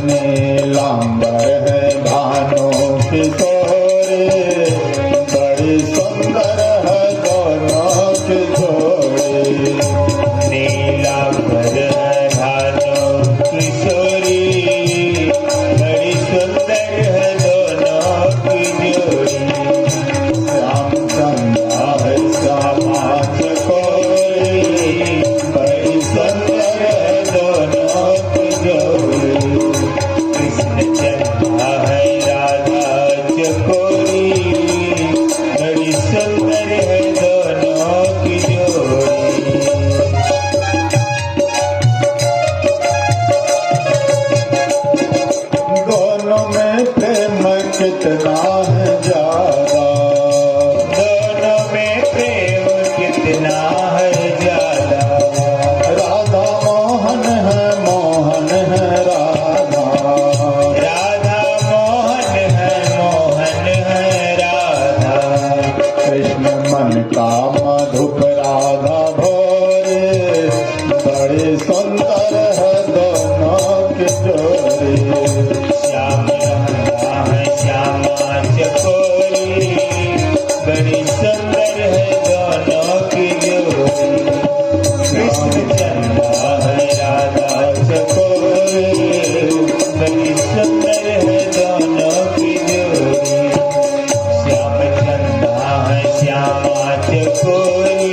नीलांबर है भानु किशोरे, बड़ी सुंदर है दोनों की जोड़ी। नीलांबर है भानु किशोरी, बड़ी सुंदर है दोनों की जोड़ी। श्याम चंदा है श्यामा चकोरी, बड़ी सुंदर है दोनों की जोड़ी। कृष्ण चंदा है राधा चकोरी, बड़ी सुंदर है दोनों की जोड़ी। दोनों में प्रेम कितना है ज्यादा, दोनों में प्रेम कितना है ज्यादा। राधा मोहन है राधा, बड़े सुंदर है दोनों के जोड़े। श्याम चंदा है श्यामा चकोरी, बड़ी सुंदर है दोनों की जोड़ी। कृष्ण चंदा है राधा चकोरी, बड़ी सुंदर है दोनों की जोड़ी। श्याम चंदा है श्यामा चकोरी,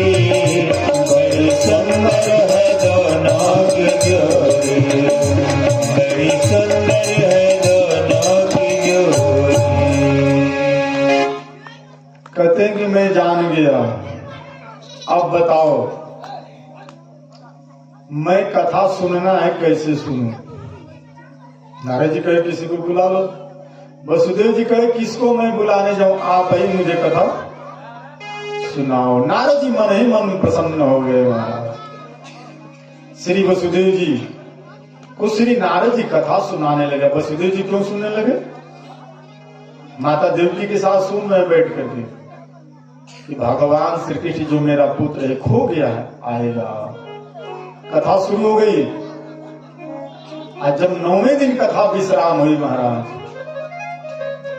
बड़ी सुंदर है दोनों की जोड़ी। बड़ी सुंदर है दोनों की जोड़ी। कहते हैं कि मैं जान गया, अब बताओ मैं कथा सुनना है कैसे सुनूं? नारद जी कहे किसी को बुला लो। वसुदेव जी कहे किसको मैं बुलाने जाऊं, आप ही मुझे कथा सुनाओ। नारद जी मन ही मन प्रसन्न हो गए महाराज। श्री वसुदेव जी को श्री नारद जी कथा सुनाने लगे। वसुदेव जी क्यों सुनने लगे? माता देवकी के साथ सुन रहे बैठ करके कि भगवान श्री कृष्ण जो मेरा पुत्र है खो गया है, आएगा। कथा शुरू हो गई। आज जब 9वें दिन कथा विश्राम हुई महाराज,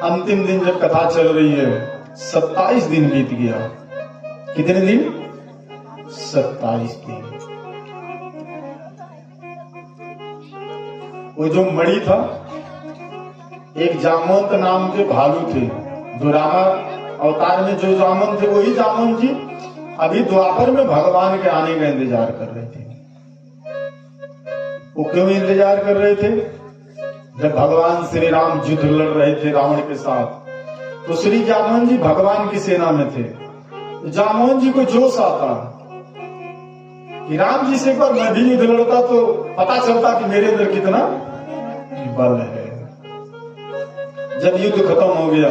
अंतिम दिन जब कथा चल रही है, 27 दिन बीत गया। कितने दिन? 27 दिन। वो जो मणि था, एक जामवंत नाम के भालू थे, जो रामा अवतार में जो जामवंत थे वही जामवंत जी अभी द्वापर में भगवान के आने का इंतजार कर रहे थे। वो क्यों इंतजार कर रहे थे? जब भगवान श्री राम युद्ध लड़ रहे थे रावण के साथ, तो श्री जामवंत जी भगवान की सेना में थे। जामवंत जी को जोश आता कि राम जी से एक बार मैं भी युद्ध लड़ता तो पता चलता कि मेरे अंदर कितना बल है। जब युद्ध खत्म हो गया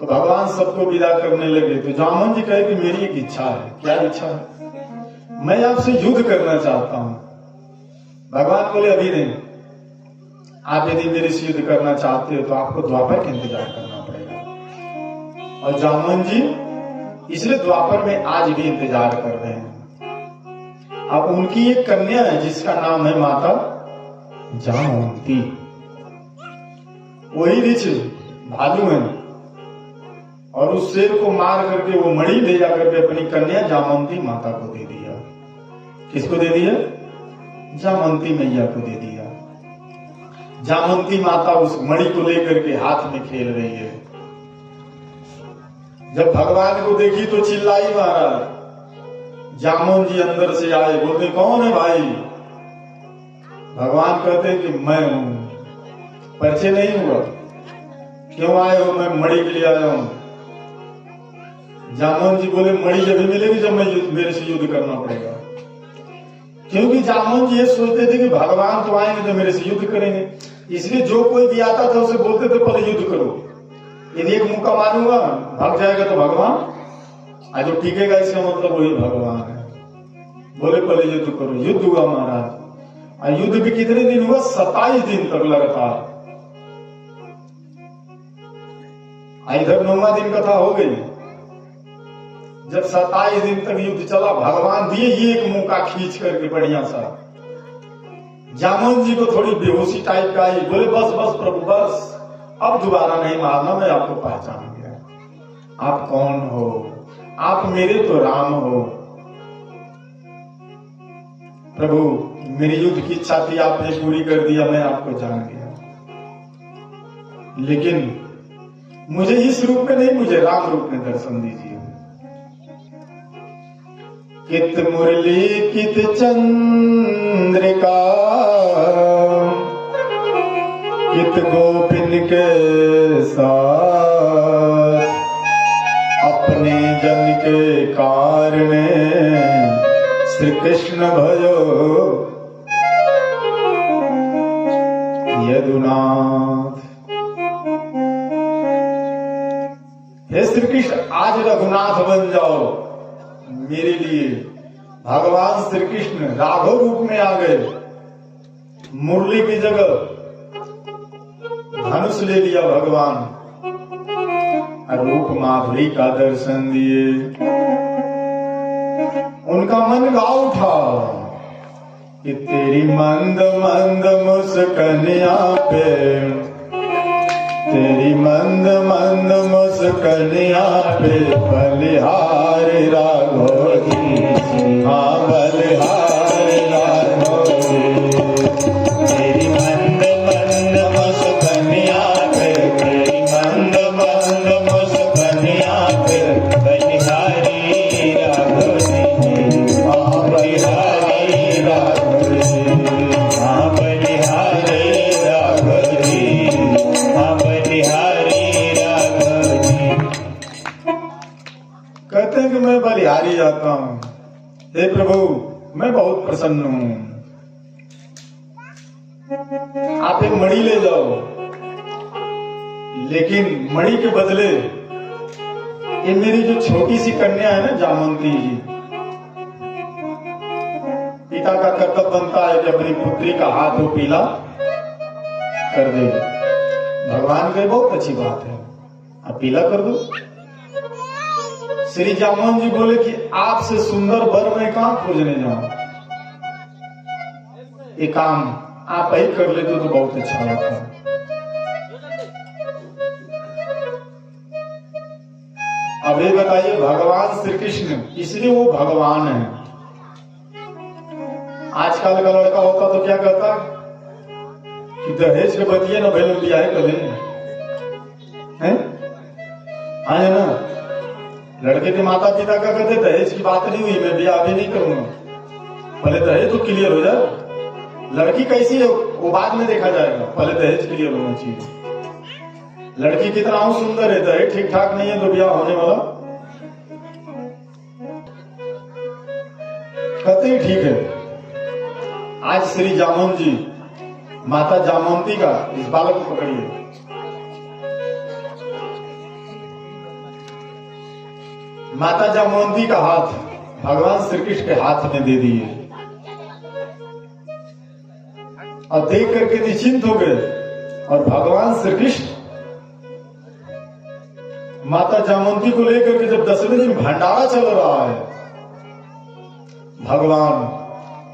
तो भगवान सबको विदा करने लगे, तो जामवंत जी कहे कि मेरी एक इच्छा है। क्या इच्छा है? मैं आपसे युद्ध करना चाहता हूं। भगवान बोले अभी नहीं, आप यदि मेरे से युद्ध करना चाहते हो तो आपको द्वापर का इंतजार करना पड़ेगा। और जामवंत जी इसलिए द्वापर में आज भी इंतजार कर रहे हैं। अब उनकी एक कन्या है जिसका नाम है माता जामवंती। वही ऋच भालू है, और उस शेर को मार करके वो मणि ले जाकर के अपनी कन्या जामवंती माता को दे दिया। किसको दे दिया? जामवंती मैया को दे दिया। जामवंती माता उस मणि को लेकर के हाथ में खेल रही है। जब भगवान को देखी तो चिल्लाई महाराज। जामवंत जी अंदर से आए, बोलते कौन है भाई? भगवान कहते कि मैं हूं। परिचय नहीं हुआ। क्यों आए हो? मैं मणि के लिए आया हूं। जामवंत जी बोले मणि जब भी मिलेगी जब मैं मेरे से युद्ध करना पड़ेगा। क्योंकि जामवंत जी ये सोचते थे कि भगवान तो आएंगे तो मेरे से युद्ध करेंगे, इसलिए जो कोई भी आता था उसे बोलते थे पहले युद्ध करो। यदि एक मुक्का मारूंगा भाग जाएगा तो भगवान आज जो टिकेगा, इसका मतलब वही भगवान है। बोले पहले युद्ध करो। युद्ध हुआ महाराज। और युद्ध भी कितने दिन हुआ? 27 दिन तक लगातार। इधर 9वां दिन कथा हो गई। जब 27 दिन तक युद्ध चला, भगवान दिए ये एक मुक्का खींच करके बढ़िया सा। जामवंत जी को थोड़ी बेहोशी टाइप का आई। बोले बस बस प्रभु बस, अब दोबारा नहीं मारना, मैं आपको पहचान गया। आप कौन हो? आप मेरे तो राम हो। प्रभु मेरी युद्ध की इच्छा थी, आपने पूरी कर दिया, मैं आपको जान गया। लेकिन मुझे इस रूप में नहीं, मुझे राम रूप में दर्शन दीजिए। कित मुरली कित चंद्रिका, कित गोपिन के साथ, अपने जन के कारणे श्री कृष्ण भयो यदुनाथ। हे श्री कृष्ण आज रघुनाथ बन जाओ मेरे लिए। भगवान श्री कृष्ण राघव रूप में आ गए। मुरली की जगह धनुष ले लिया भगवान, और रूप माधुरी का दर्शन दिए। उनका मन गा उठा कि तेरी मंद मंद मुस्कनिया पे, तेरी मंद मंद मुस्कनिया पे बलिहारी राघव जी, हाँ बलिहारी राघव जी। तेरी मंद मंद मुस्कनिया पे, तेरी मंद मंद मुस्कनिया पे बलिहारी राघव जी, हाँ बलिहारी राघव जी, हाँ बलिहारी राघव जी, हाँ बलिहारी राघव जी। कहते हैं कि मैं बलिहारी जाता हूँ, हे प्रभु मैं बहुत प्रसन्न हूँ, आप एक मणि ले जाओ, लेकिन मणि के बदले ये मेरी जो छोटी सी कन्या है ना जामवंती जी, पिता का कर्तव्य बनता है कि अपनी पुत्री का हाथ वो पीला कर दे। भगवान की बहुत अच्छी बात है, आप पीला कर दो। श्री जामवन जी बोले कि आपसे सुंदर वर मैं कहां खोजने जाऊं, ये काम आप ही कर लेते तो बहुत अच्छा होता। अब ये बताइए, भगवान श्री कृष्ण इसलिए वो भगवान है। आजकल का लड़का होता तो क्या कहता कि दहेज के बचिए ना भेल ब्याह कर ले, हैं? हाँ है ना, लड़के के माता पिता का कहते दहेज की बात नहीं हुई, मैं ब्याह भी नहीं करूंगा, पहले दहेज तो क्लियर हो जाए। लड़की कैसी है वो बाद में देखा जाएगा, पहले दहेज क्लियर होना चाहिए। लड़की कितना सुंदर है, दहेज ठीक ठाक नहीं है तो ब्याह होने वाला। कहते ही ठीक है। आज श्री जामवन जी माता जामवंती का इस बालक को पकड़िए, माता जामवंती का हाथ भगवान श्री कृष्ण के हाथ में दे दिए और देख करके निश्चिंत हो गए। और भगवान श्री कृष्ण माता जामवंती को लेकर के जब 10वें दिन भंडारा चल रहा है, भगवान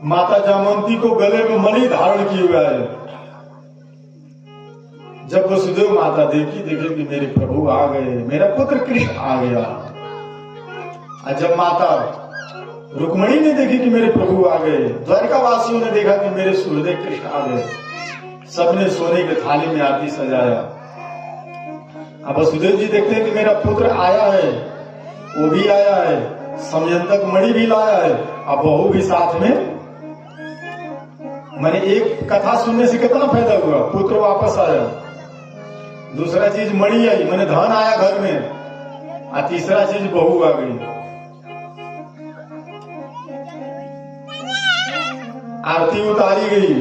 माता जामवंती को गले में मणि धारण किए हुए है। जब वसुदेव माता देखी कि मेरे प्रभु आ गए, मेरा पुत्र कृष्ण आ गया। और जब माता रुक्मणी ने देखी कि मेरे प्रभु आ गए, द्वारिका वासियों ने देखा कि मेरे सूर्यदेव कृष्ण आ गए, सबने सोने के थाली में आरती सजाया। अब वसुदेव जी देखते हैं कि मेरा पुत्र आया है, वो भी आया है, समयंतक मणि भी लाया है, अब बहू भी साथ में। मैंने एक कथा सुनने से कितना फायदा हुआ, पुत्र वापस आया, दूसरा चीज मणि आई, मैंने धन आया घर में, और तीसरा चीज बहू आ गई। आरती उतारी गई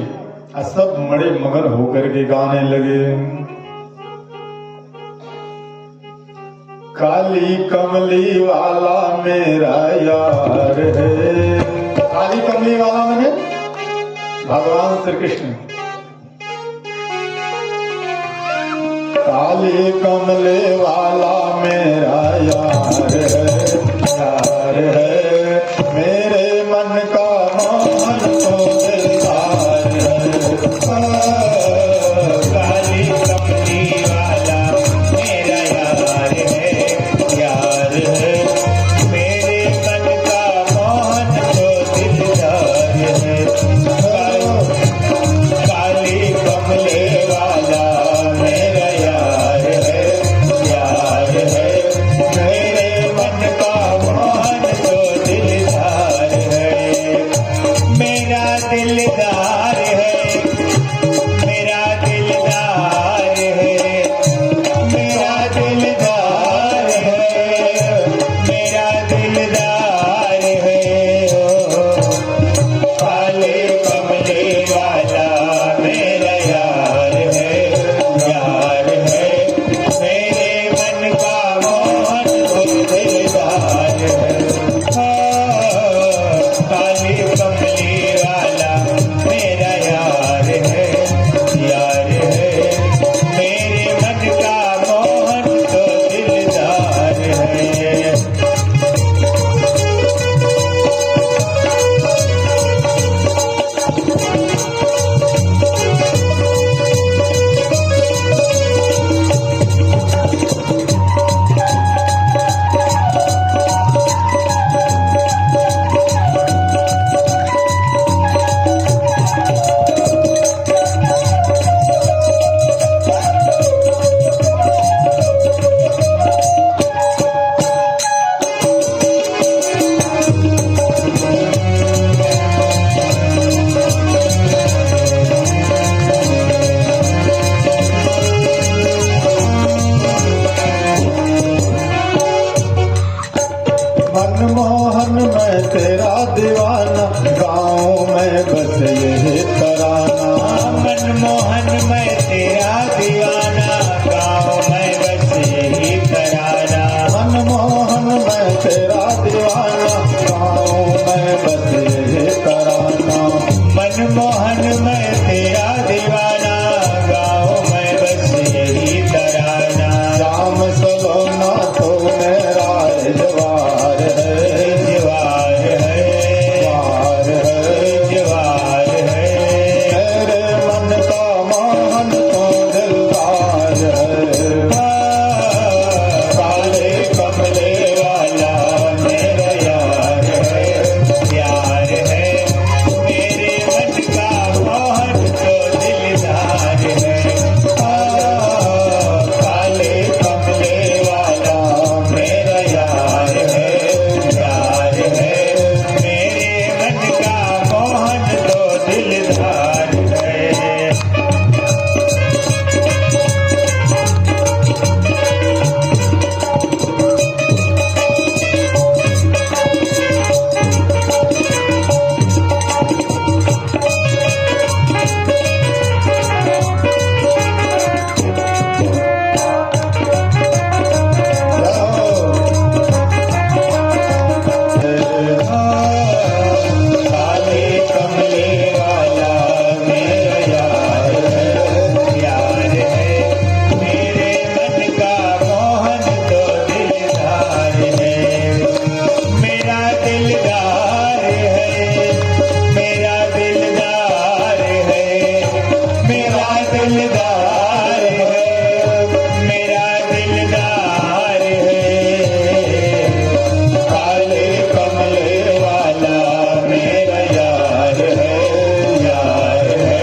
और सब बड़े मगन होकर के गाने लगे। काली कमली वाला मेरा यार है, काली कमली वाला मैंने भगवान श्री कृष्ण। काली कमले वाला मेरा यार है, मेरे मन का मोहन तो दिलदार है। काली कमली वाला मेरा यार है, मेरे मन का मोहन तो दिलदार है। काली कमले वाला मेरा यार है, मेरे मन का मोहन तो दिलदार है। मेरा दिलदार है, मेरा दिलदार है, मेरा दिलदार है, मेरा दिलदार है। काले कमले वाला मेरा यार है, मेरे मन का मोहन तो दिलदार है। काली कमली वाला मेरा तराना। मनमोहन मैं तेरा दीवाना, गाँव में बस यही तराना। मनमोहन मैं तेरा दीवाना, गाँव में बस यही तराना। मनमोहन मैं तेरा दीवाना, गाँव में बस यही तराना। श्याम सलोना तो मेरा जवार है, जवार है, जवार है, जवार है। मेरे मन का मोहन तो दिलदार है। काले कमले वाला मेरा यार है, प्यार है। मेरे मन का मोहन तो दिलदार है। काले कमले वाला मेरा यार है, प्यार है। मेरे मन का मोहन तो दिलदार है। काले कमले वाला मेरा यार है, प्यार है। मेरे मन का मोहन तो दिलदार है। मेरा दिलदार है, मेरा दिलदार है, मेरा दिलदार है, मेरा दिलदार है। काले कमले वाला मेरा यार है, यार है।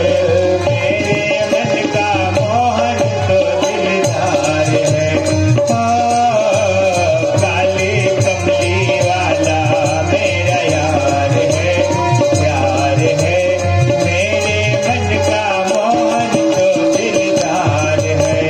मेरे मन का मोहन तो दिलदार है। काले कमले वाला मेरा यार है, प्यार है। मेरे मन का मोहन तो दिलदार है।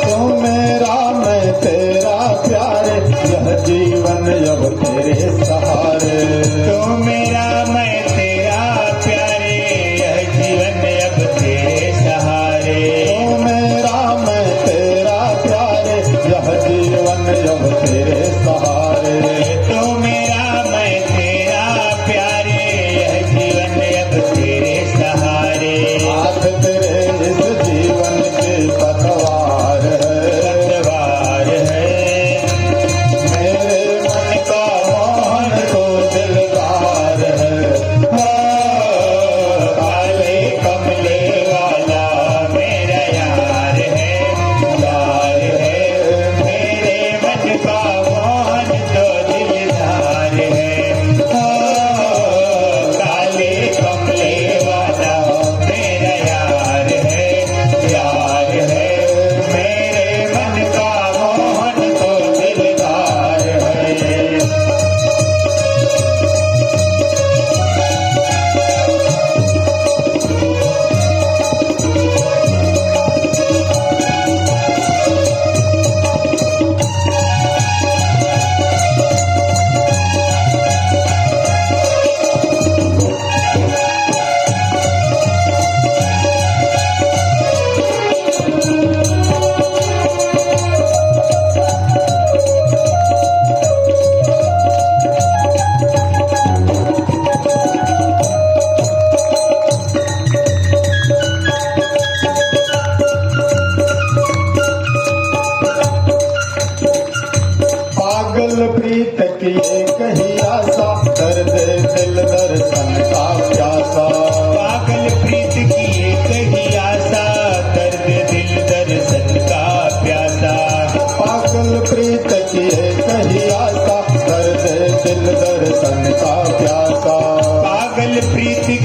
तू मेरा मैं तेरा प्यारे, यह जीवन अब तेरे सहारे। तो मेरा मैं तेरा प्यारे, यह जीवन अब तेरे सहारे। तू मेरा मैं तेरा प्यारे, यह जीवन अब तेरे सहारे। तो मेरा मैं तेरा प्यारे, यह जीवन अब तेरे सहारे। हाथ तेरे इस जीवन के पतवार है, पतवार है, पागल प्रीत की एक ही आशा, दर्द दिल दर्शन का प्यासा। पागल प्रीत की एक ही आशा, दर्द दिल दर्शन का प्यासा। पागल प्रीत की एक ही आशा, दर्द दिल दर्शन का प्यासा। पागल प्रीत